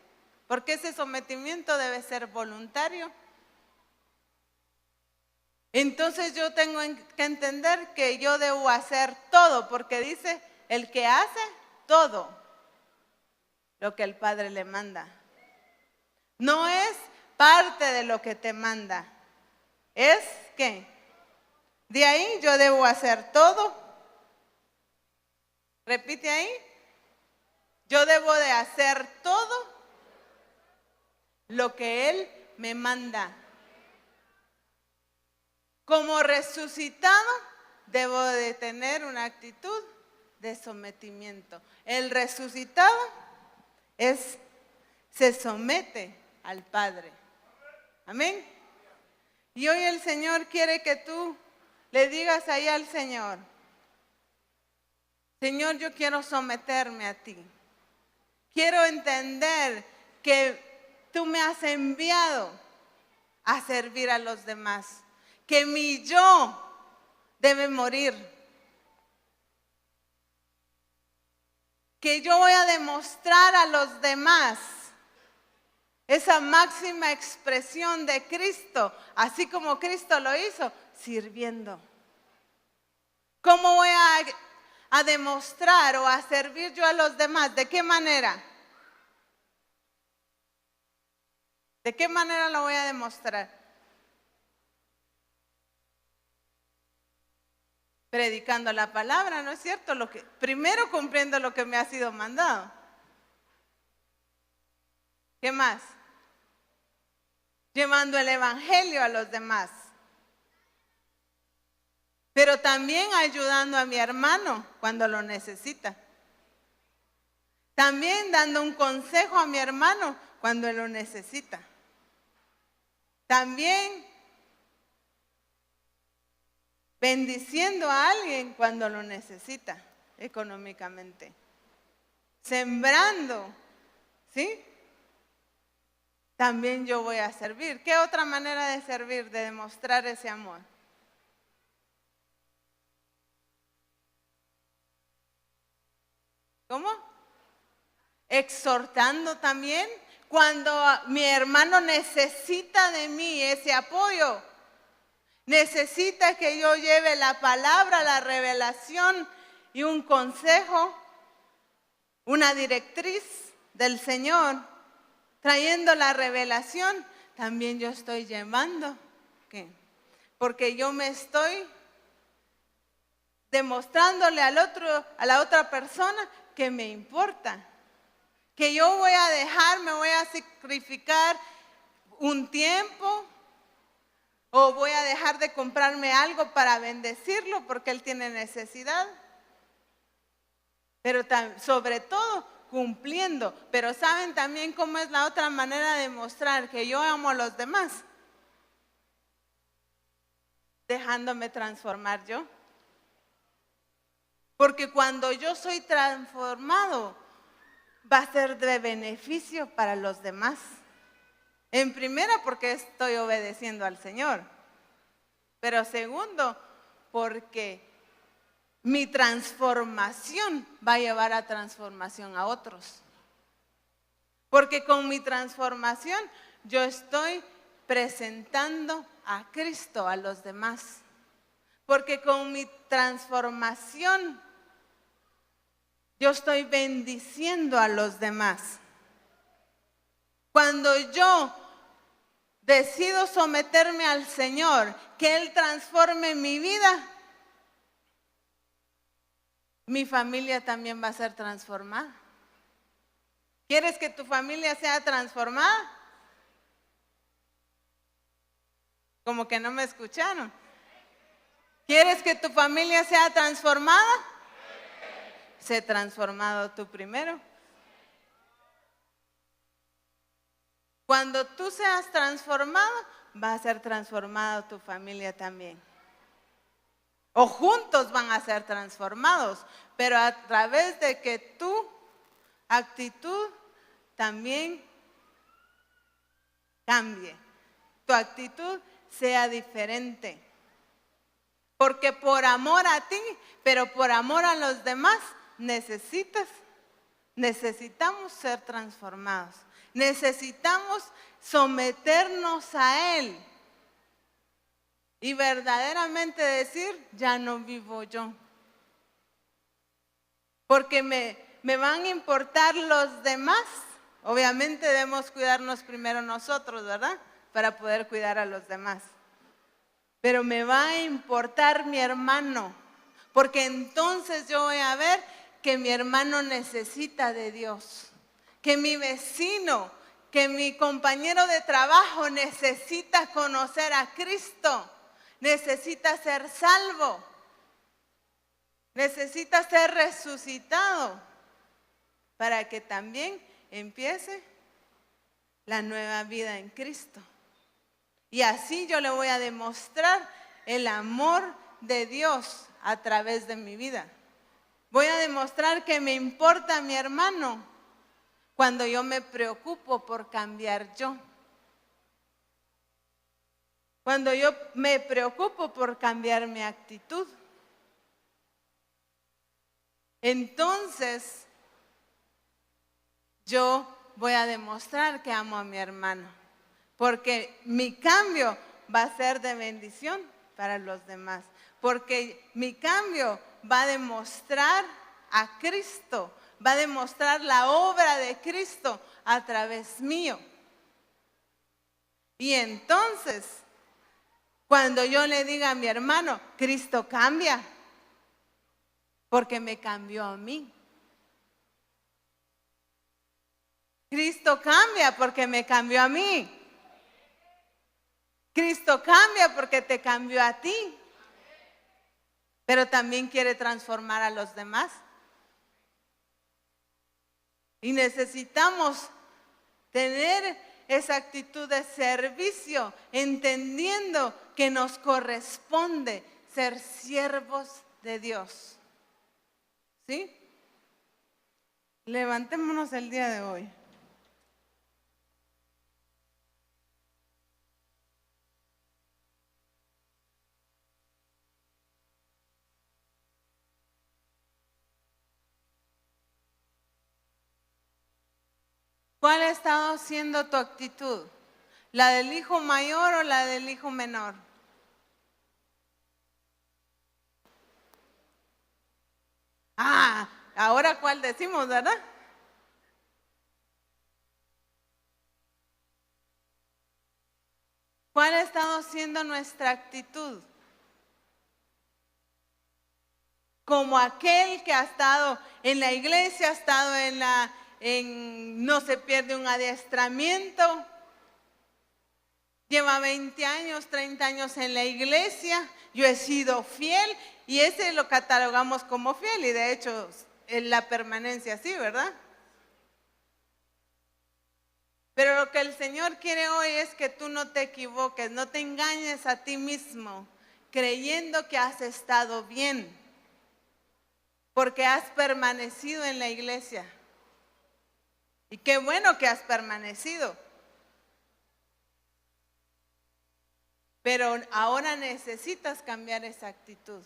porque ese sometimiento debe ser voluntario, entonces yo tengo que entender que yo debo hacer todo, porque dice, el que hace todo lo que el Padre le manda. No es parte de lo que te manda, es que de ahí yo debo hacer todo. Repite ahí, yo debo de hacer todo lo que Él me manda. Como resucitado, debo de tener una actitud de sometimiento. El resucitado se somete al Padre. Amén. Y hoy el Señor quiere que tú le digas ahí al Señor, Señor, yo quiero someterme a ti. Quiero entender que tú me has enviado a servir a los demás. Que mi yo debe morir. Que yo voy a demostrar a los demás esa máxima expresión de Cristo, así como Cristo lo hizo, sirviendo. ¿Cómo voy a demostrar o a servir yo a los demás? ¿De qué manera? ¿De qué manera lo voy a demostrar? Predicando la palabra, ¿no es cierto? Primero cumpliendo lo que me ha sido mandado. ¿Qué más? Llevando el evangelio a los demás. Pero también ayudando a mi hermano cuando lo necesita. También dando un consejo a mi hermano cuando lo necesita. También bendiciendo a alguien cuando lo necesita económicamente. Sembrando, ¿sí? También yo voy a servir. ¿Qué otra manera de servir, de demostrar ese amor? ¿Cómo? Exhortando también cuando mi hermano necesita de mí ese apoyo. Necesita que yo lleve la palabra, la revelación y un consejo, una directriz del Señor, trayendo la revelación. También yo estoy llevando, ¿qué? Porque yo me estoy demostrándole a la otra persona que me importa, que yo voy a dejar, me voy a sacrificar un tiempo, o voy a dejar de comprarme algo para bendecirlo porque él tiene necesidad. Pero sobre todo cumpliendo. Pero ¿saben también cómo es la otra manera de mostrar que yo amo a los demás? Dejándome transformar yo. Porque cuando yo soy transformado, va a ser de beneficio para los demás. En primera, porque estoy obedeciendo al Señor. Pero segundo, porque mi transformación va a llevar a transformación a otros. Porque con mi transformación yo estoy presentando a Cristo a los demás. Porque con mi transformación yo estoy bendiciendo a los demás. Cuando yo decido someterme al Señor, que Él transforme mi vida, mi familia también va a ser transformada. ¿Quieres que tu familia sea transformada? Como que no me escucharon. ¿Quieres que tu familia sea transformada? Sé transformado tú primero. Cuando tú seas transformado, va a ser transformado tu familia también. O juntos van a ser transformados, pero a través de que tu actitud también cambie. Tu actitud sea diferente. Porque por amor a ti, pero por amor a los demás, necesitamos ser transformados. Necesitamos someternos a Él. Y verdaderamente decir, ya no vivo yo. Porque me van a importar los demás. Obviamente debemos cuidarnos primero nosotros, ¿verdad? Para poder cuidar a los demás. Pero me va a importar mi hermano. Porque entonces yo voy a ver que mi hermano necesita de Dios. Que mi vecino, que mi compañero de trabajo necesita conocer a Cristo. Necesita ser salvo. Necesita ser resucitado para que también empiece la nueva vida en Cristo. Y así yo le voy a demostrar el amor de Dios a través de mi vida. Voy a demostrar que me importa mi hermano cuando yo me preocupo por cambiar yo. Cuando yo me preocupo por cambiar mi actitud. Entonces, yo voy a demostrar que amo a mi hermano, porque mi cambio va a ser de bendición para los demás, porque mi cambio va a demostrar a Cristo, va a demostrar la obra de Cristo a través mío. Y entonces, cuando yo le diga a mi hermano, Cristo cambia, porque me cambió a mí. Cristo cambia porque me cambió a mí. Cristo cambia porque te cambió a ti. Pero también quiere transformar a los demás. Y necesitamos tener esa actitud de servicio, entendiendo que nos corresponde ser siervos de Dios. ¿Sí? Levantémonos el día de hoy. ¿Cuál ha estado siendo tu actitud? ¿La del hijo mayor o la del hijo menor? Ahora ¿cuál decimos, verdad? ¿Cuál ha estado siendo nuestra actitud? Como aquel que ha estado en la iglesia, ha estado no se pierde un adiestramiento, lleva 20 años, 30 años en la iglesia, yo he sido fiel y ese lo catalogamos como fiel y de hecho en la permanencia sí, ¿verdad? Pero lo que el Señor quiere hoy es que tú no te equivoques, no te engañes a ti mismo, creyendo que has estado bien, porque has permanecido en la iglesia. Y qué bueno que has permanecido. Pero ahora necesitas cambiar esa actitud.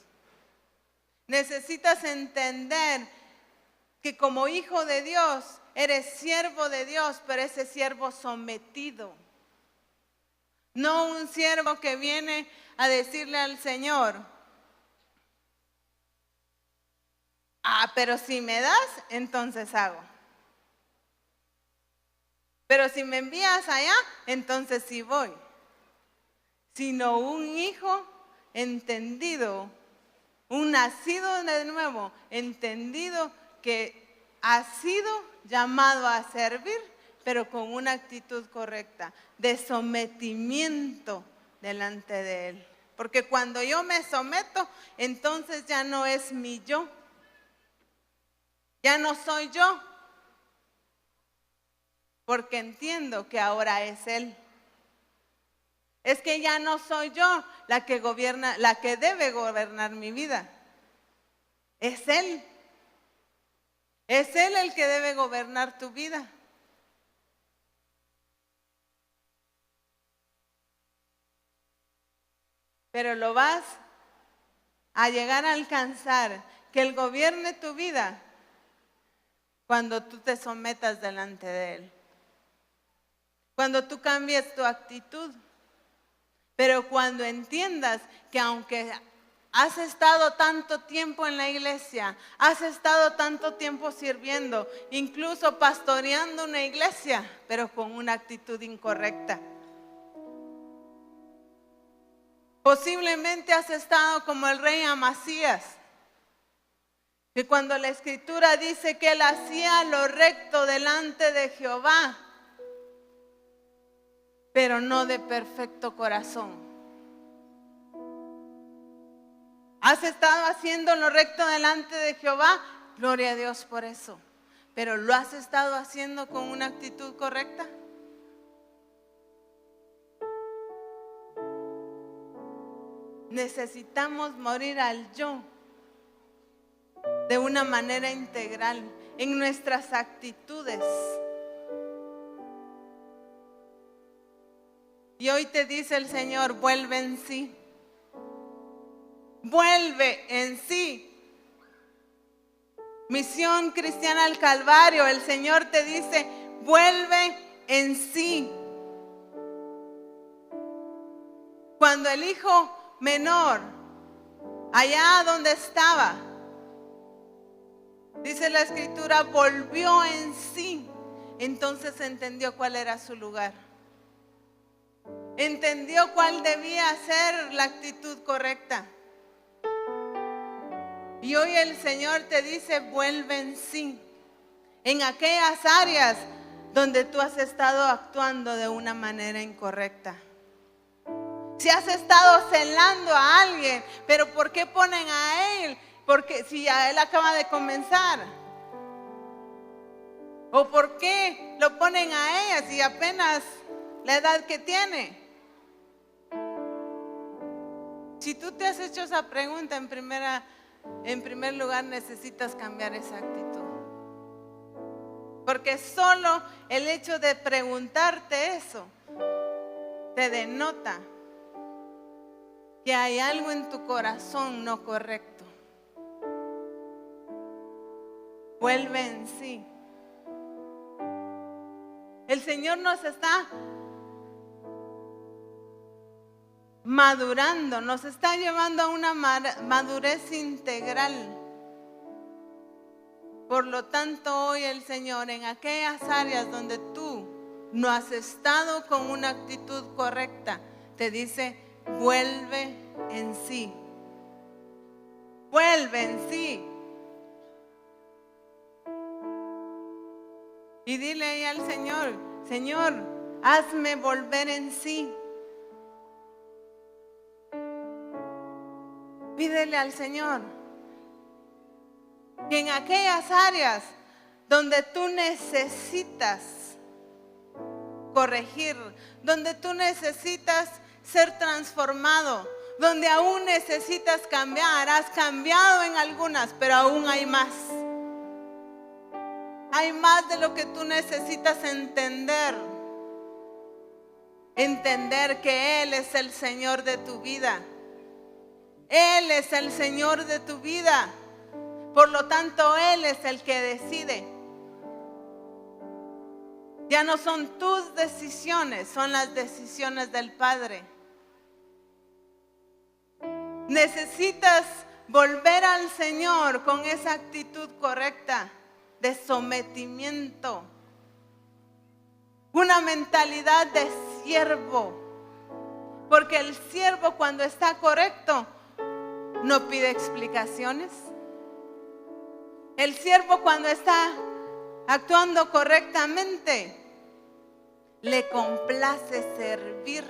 Necesitas entender que como hijo de Dios, eres siervo de Dios, pero ese siervo sometido. No un siervo que viene a decirle al Señor, pero si me das, entonces hago. Pero si me envías allá, entonces sí voy. Sino un hijo entendido, un nacido de nuevo, entendido que ha sido llamado a servir, pero con una actitud correcta, de sometimiento delante de Él. Porque cuando yo me someto, entonces ya no es mi yo, ya no soy yo, porque entiendo que ahora es Él. Es que ya no soy yo la que gobierna, la que debe gobernar mi vida. Es Él. Es Él el que debe gobernar tu vida. Pero lo vas a llegar a alcanzar que Él gobierne tu vida cuando tú te sometas delante de Él. Cuando tú cambies tu actitud. Pero cuando entiendas que aunque has estado tanto tiempo en la iglesia, has estado tanto tiempo sirviendo, incluso pastoreando una iglesia, pero con una actitud incorrecta. Posiblemente has estado como el rey Amasías, que cuando la escritura dice que él hacía lo recto delante de Jehová, pero no de perfecto corazón. ¿Has estado haciendo lo recto delante de Jehová? Gloria a Dios por eso. ¿Pero lo has estado haciendo con una actitud correcta? Necesitamos morir al yo de una manera integral en nuestras actitudes. Y hoy te dice el Señor, vuelve en sí. Vuelve en sí. Misión Cristiana al Calvario, el Señor te dice, vuelve en sí. Cuando el hijo menor, allá donde estaba, dice la escritura, volvió en sí, entonces entendió cuál era su lugar. Entendió cuál debía ser la actitud correcta. Y hoy el Señor te dice, vuelve en sí, en aquellas áreas donde tú has estado actuando de una manera incorrecta. Si has estado celando a alguien, pero ¿por qué ponen a él? Porque si a él acaba de comenzar. ¿O por qué lo ponen a ella si apenas la edad que tiene? Si tú te has hecho esa pregunta, en primer lugar necesitas cambiar esa actitud. Porque solo el hecho de preguntarte eso te denota que hay algo en tu corazón no correcto. Vuelve en sí. El Señor nos está madurando, nos está llevando a una madurez integral. Por lo tanto, hoy el Señor, en aquellas áreas donde tú no has estado con una actitud correcta, te dice, vuelve en sí. Vuelve en sí. Y dile ahí al Señor, Señor, hazme volver en sí. Pídele al Señor que en aquellas áreas donde tú necesitas corregir, donde tú necesitas ser transformado, donde aún necesitas cambiar, has cambiado en algunas, pero aún hay más. Hay más de lo que tú necesitas entender. Entender que Él es el Señor de tu vida. Él es el Señor de tu vida. Por lo tanto, Él es el que decide. Ya no son tus decisiones, son las decisiones del Padre. Necesitas volver al Señor con esa actitud correcta de sometimiento. Una mentalidad de siervo. Porque el siervo, cuando está correcto, no pide explicaciones. El siervo, cuando está actuando correctamente, le complace servir.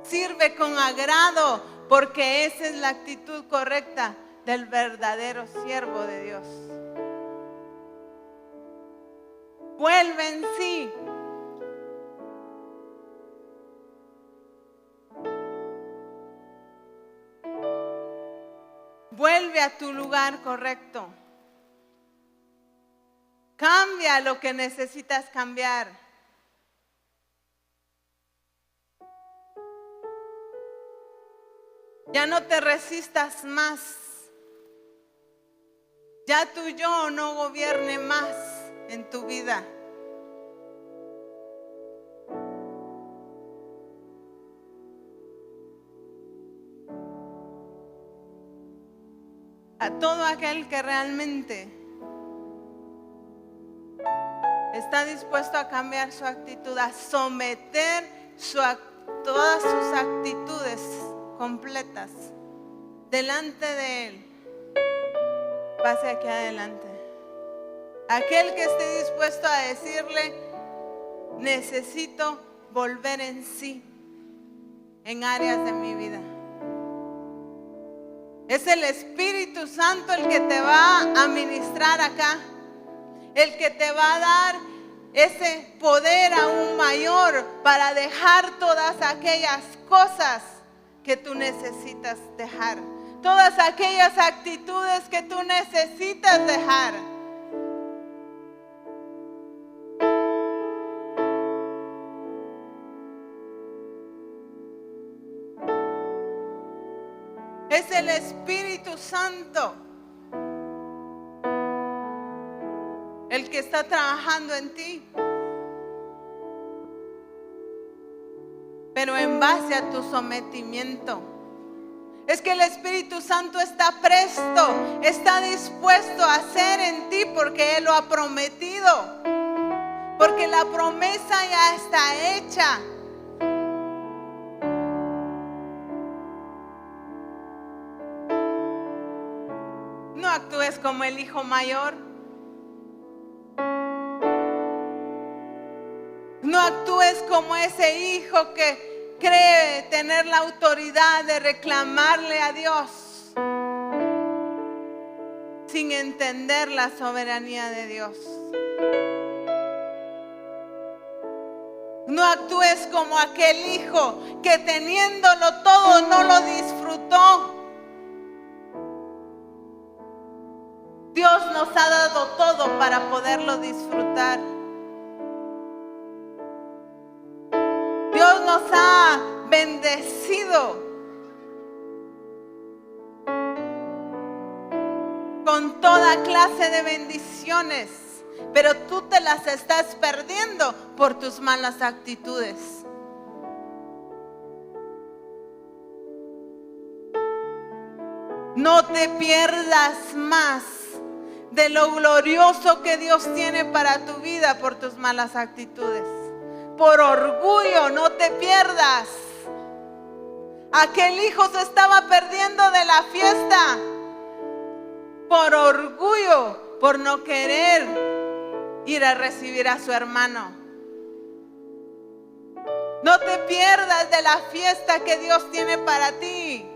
Sirve con agrado, porque esa es la actitud correcta del verdadero siervo de Dios. Vuelve en sí. Vuelve a tu lugar correcto. Cambia lo que necesitas cambiar. Ya no te resistas más. Ya tu yo no gobierne más en tu vida. A todo aquel que realmente está dispuesto a cambiar su actitud, a someter todas sus actitudes completas delante de Él, pase aquí adelante. Aquel que esté dispuesto a decirle: necesito volver en sí en áreas de mi vida. Es el Espíritu Santo el que te va a ministrar acá, el que te va a dar ese poder aún mayor para dejar todas aquellas cosas que tú necesitas dejar, todas aquellas actitudes que tú necesitas dejar. Es el Espíritu Santo el que está trabajando en ti, pero en base a tu sometimiento. Es que el Espíritu Santo está presto, está dispuesto a hacer en ti porque Él lo ha prometido, porque la promesa ya está hecha. No actúes como el hijo mayor. No actúes como ese hijo que cree tener la autoridad de reclamarle a Dios sin entender la soberanía de Dios. No actúes como aquel hijo que teniéndolo todo no lo disfrutó. Dios nos ha dado todo para poderlo disfrutar. Dios nos ha bendecido con toda clase de bendiciones, pero tú te las estás perdiendo por tus malas actitudes. No te pierdas más de lo glorioso que Dios tiene para tu vida por tus malas actitudes. Por orgullo no te pierdas. Aquel hijo se estaba perdiendo de la fiesta por orgullo, por no querer ir a recibir a su hermano. No te pierdas de la fiesta que Dios tiene para ti,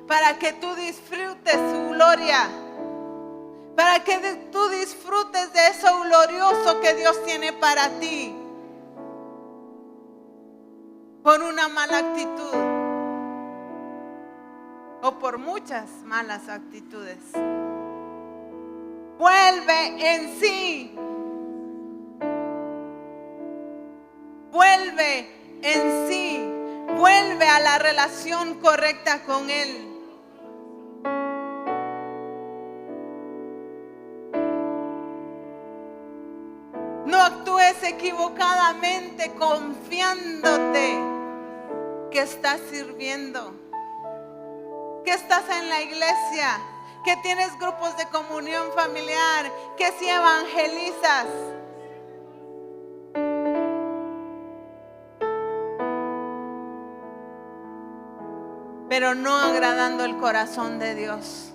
para que tú disfrutes su gloria, para que tú disfrutes de eso glorioso que Dios tiene para ti, por una mala actitud o por muchas malas actitudes. Vuelve en sí, vuelve en sí, vuelve a la relación correcta con Él. No actúes equivocadamente confiándote que estás sirviendo, que estás en la iglesia, que tienes grupos de comunión familiar, que si evangelizas. Pero no agradando el corazón de Dios.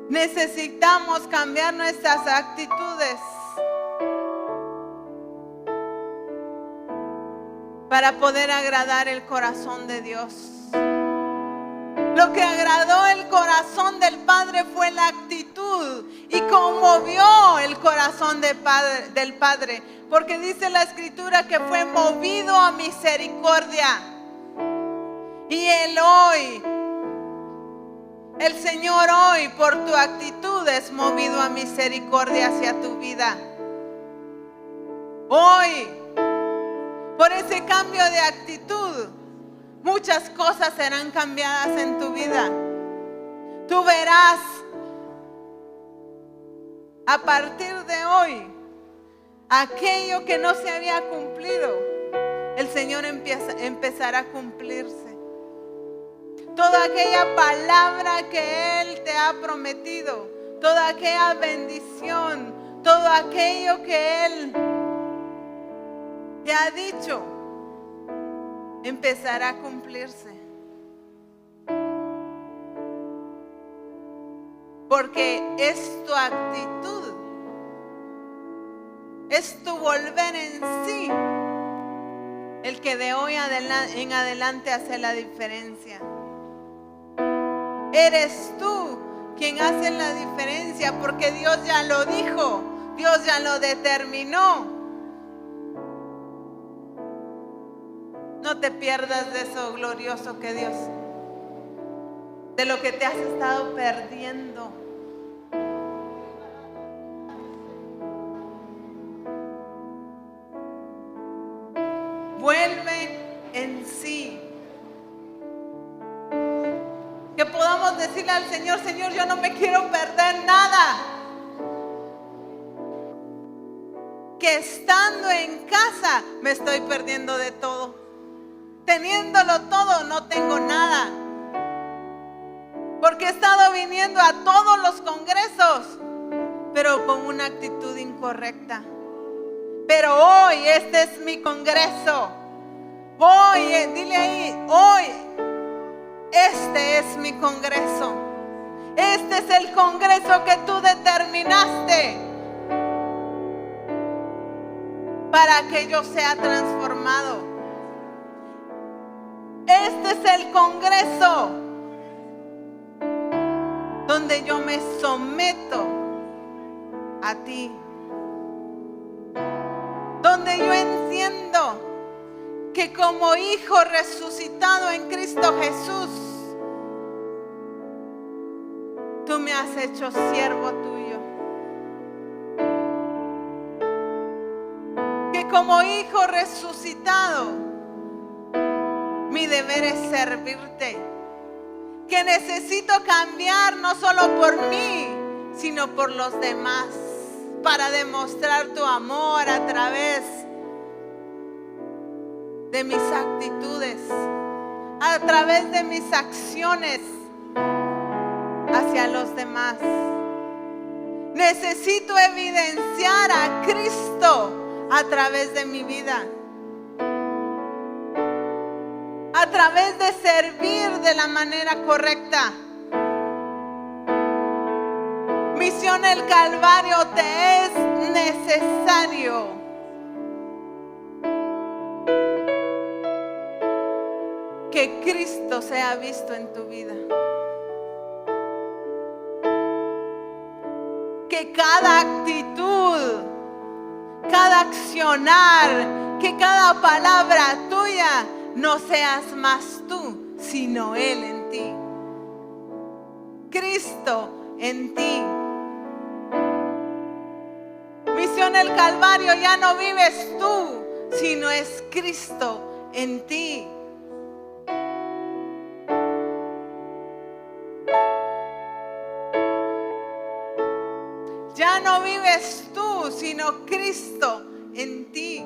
Necesitamos cambiar nuestras actitudes para poder agradar el corazón de Dios. Lo que agradó el corazón del Padre fue la actitud y conmovió el corazón del Padre, porque dice la Escritura que fue movido a misericordia. Y Él hoy El Señor hoy, por tu actitud, es movido a misericordia hacia tu vida. Hoy, por ese cambio de actitud, muchas cosas serán cambiadas en tu vida. Tú verás, a partir de hoy, aquello que no se había cumplido, el Señor empezará a cumplirse. Toda aquella palabra que Él te ha prometido, toda aquella bendición, todo aquello que Él te ha dicho, empezará a cumplirse. Porque es tu actitud, es tu volver en sí, el que de hoy en adelante hace la diferencia. Eres tú quien hace la diferencia, porque Dios ya lo dijo, Dios ya lo determinó. No te pierdas de eso glorioso que Dios, de lo que te has estado perdiendo. Vuelve en sí. Que podamos decirle al Señor: Señor, yo no me quiero perder nada. Que estando en casa me estoy perdiendo de todo. Teniéndolo todo, no tengo nada. Porque he estado viniendo a todos los congresos, pero con una actitud incorrecta. Pero hoy este es mi congreso. Hoy, dile ahí, hoy este es mi congreso. Este es el congreso que tú determinaste para que yo sea transformado. Este es el congreso donde yo me someto a ti, donde yo entiendo que como hijo resucitado en Cristo Jesús, tú me has hecho siervo tuyo. Que como hijo resucitado, mi deber es servirte. Que necesito cambiar no solo por mí, sino por los demás, para demostrar tu amor a través de mis actitudes, a través de mis acciones hacia los demás. Necesito evidenciar a Cristo a través de mi vida, a través de servir de la manera correcta. Misión El Calvario, te es necesario que Cristo sea visto en tu vida. Que cada actitud, cada accionar, que cada palabra tuya no seas más tú, sino Él en ti. Cristo en ti. Misión El Calvario, ya no vives tú, sino es Cristo en ti. Ya no vives tú, sino Cristo en ti.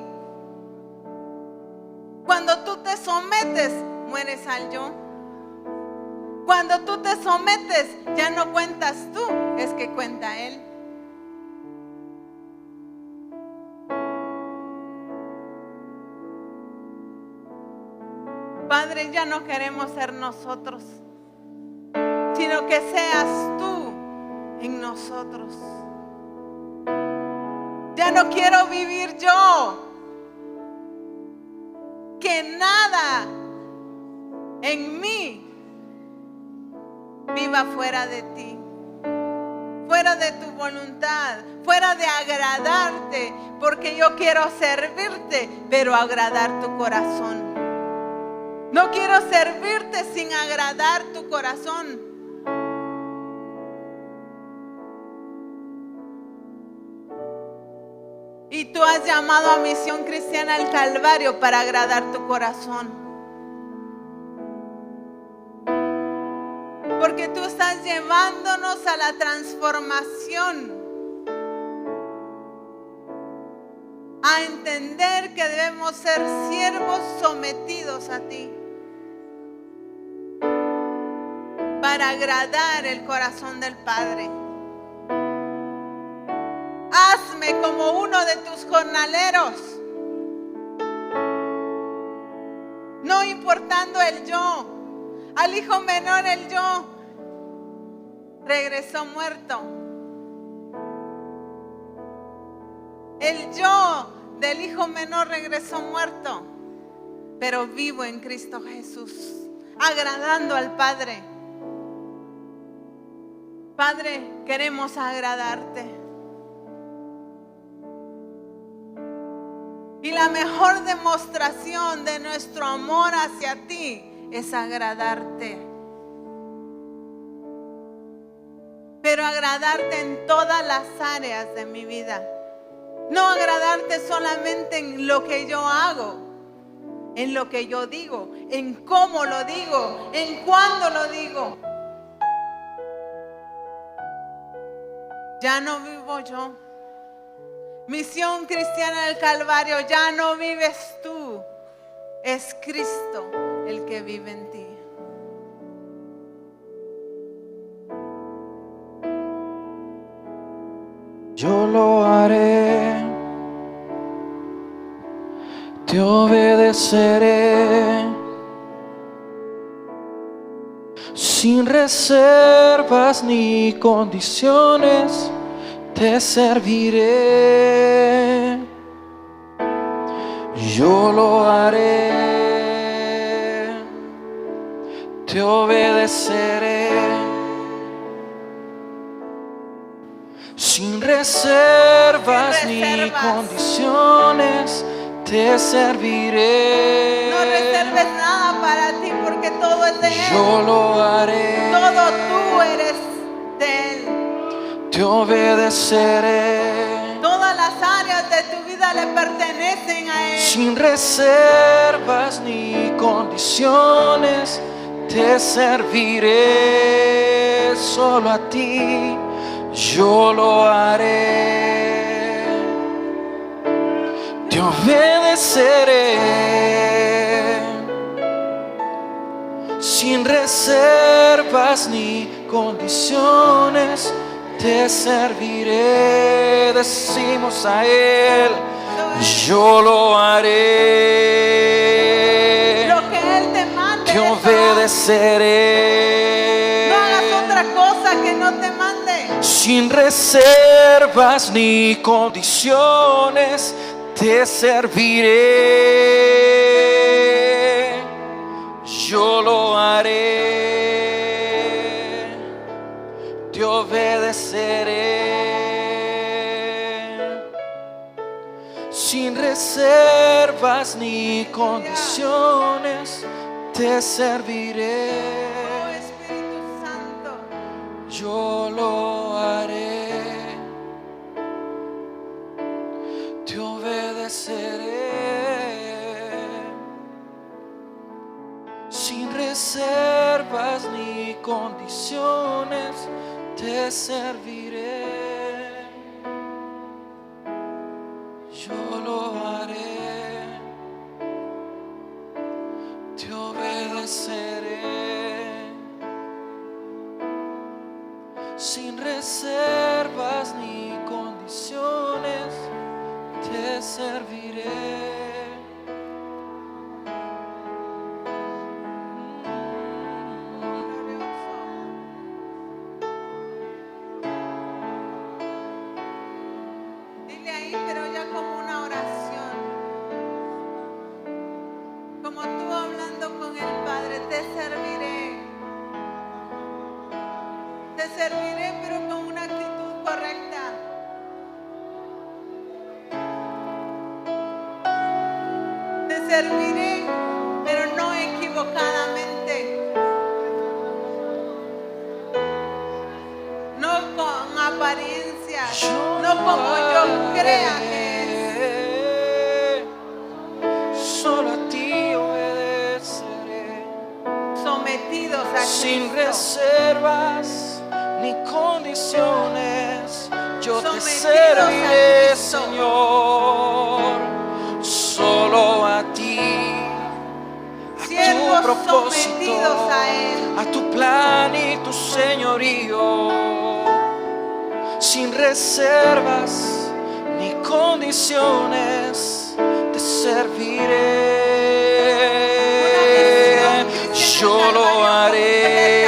Cuando tú te sometes, mueres al yo. Cuando tú te sometes, ya no cuentas tú, es que cuenta Él. Padre, ya no queremos ser nosotros, sino que seas tú en nosotros. Ya no quiero vivir yo. Que nada en mí viva fuera de ti, fuera de tu voluntad, fuera de agradarte, porque yo quiero servirte, pero agradar tu corazón. No quiero servirte sin agradar tu corazón. Y tú has llamado a Misión Cristiana al Calvario para agradar tu corazón. Porque tú estás llevándonos a la transformación. A entender que debemos ser siervos sometidos a ti. Para agradar el corazón del Padre. Hazme como uno de tus jornaleros. No importando el yo. Al hijo menor el yo regresó muerto. El yo del hijo menor regresó muerto. Pero vivo en Cristo Jesús. Agradando al Padre. Padre, queremos agradarte. Y la mejor demostración de nuestro amor hacia ti es agradarte. Pero agradarte en todas las áreas de mi vida. No agradarte solamente en lo que yo hago, en lo que yo digo, en cómo lo digo, en cuándo lo digo. Ya no vivo yo. Misión Cristiana del Calvario, ya no vives tú. Es Cristo el que vive en ti. Yo lo haré, te obedeceré, sin reservas ni condiciones, te serviré. Yo lo haré, te obedeceré, sin reservas ni condiciones, te serviré. No reserves nada para ti porque todo es de Él. Yo lo haré, Todo tú eres de Él. te obedeceré, Todas las áreas de tu vida le pertenecen a Él. sin reservas ni condiciones, te serviré. Solo a ti yo lo haré, te obedeceré, sin reservas ni condiciones, te serviré. Decimos a Él, yo lo haré, Lo que Él te mande, te eso obedeceré. haz. No hagas otra cosa que no te mande. Sin reservas ni condiciones, te serviré. Yo lo haré, te obedeceré, sin reservas ni condiciones, te serviré. Oh Espíritu Santo. Yo lo haré, te obedeceré, sin reservas ni condiciones, te serviré. Yo lo haré, te obedeceré, sin reservas ni condiciones, te serviré. Dile ahí, pero ya como una oración. Como tú hablando con el Padre, te serviré. Te serviré, pero con una actitud correcta. Te serviré, pero no equivocadamente. No con apariencia, no como yo crea que es. sometidos serviré, a Cristo. Señor, solo a ti, a Siervos tu propósito, sometidos a Él. a tu plan y tu señorío, sin reservas ni condiciones, te serviré. Yo lo haré,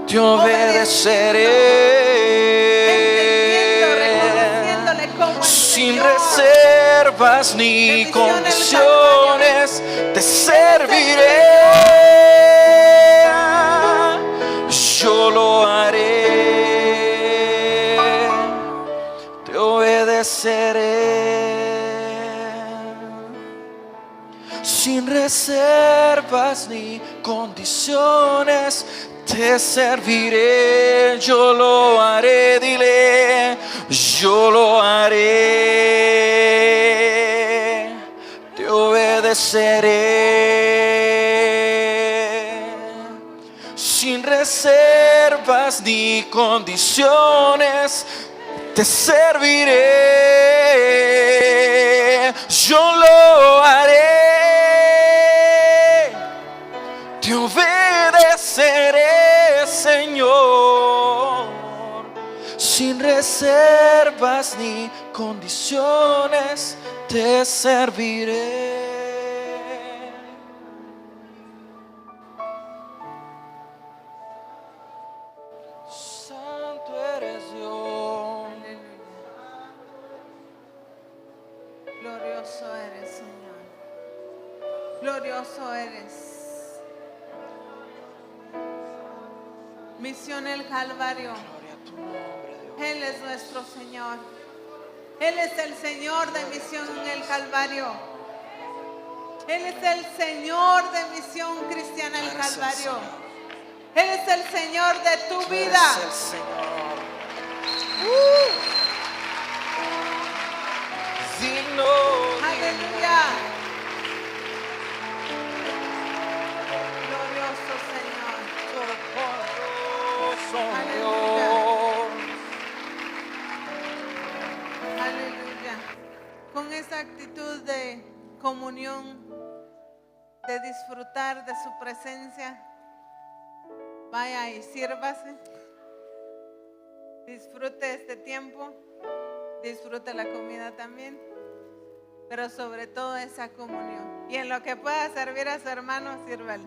te obedeceré, sin reservas ni condiciones, te serviré. Yo lo haré, te obedeceré. Sin reservas ni condiciones, te serviré. Yo lo haré, dile, yo lo haré, te obedeceré. Sin reservas ni condiciones, te serviré. Yo lo haré, te obedeceré, Señor, sin reservas ni condiciones, te serviré. Santo eres Dios. Glorioso eres, Señor. Glorioso eres. Misión El Calvario. Gloria a tu nombre, Dios. Él es nuestro Señor. Él es el Señor de Misión El Calvario. Él es el Señor de Misión Cristiana El Eres el Calvario. Señor. Él es el Señor de tu Tú vida. eres el Señor. Digno, Aleluya. Glorioso Señor. todopoderoso Aleluya. Dios. Aleluya. Con esa actitud de comunión, de disfrutar de su presencia, vaya y sírvase. Disfrute este tiempo. Disfrute la comida también. Pero sobre todo esa comunión. Y en lo que pueda servir a su hermano, sírvale.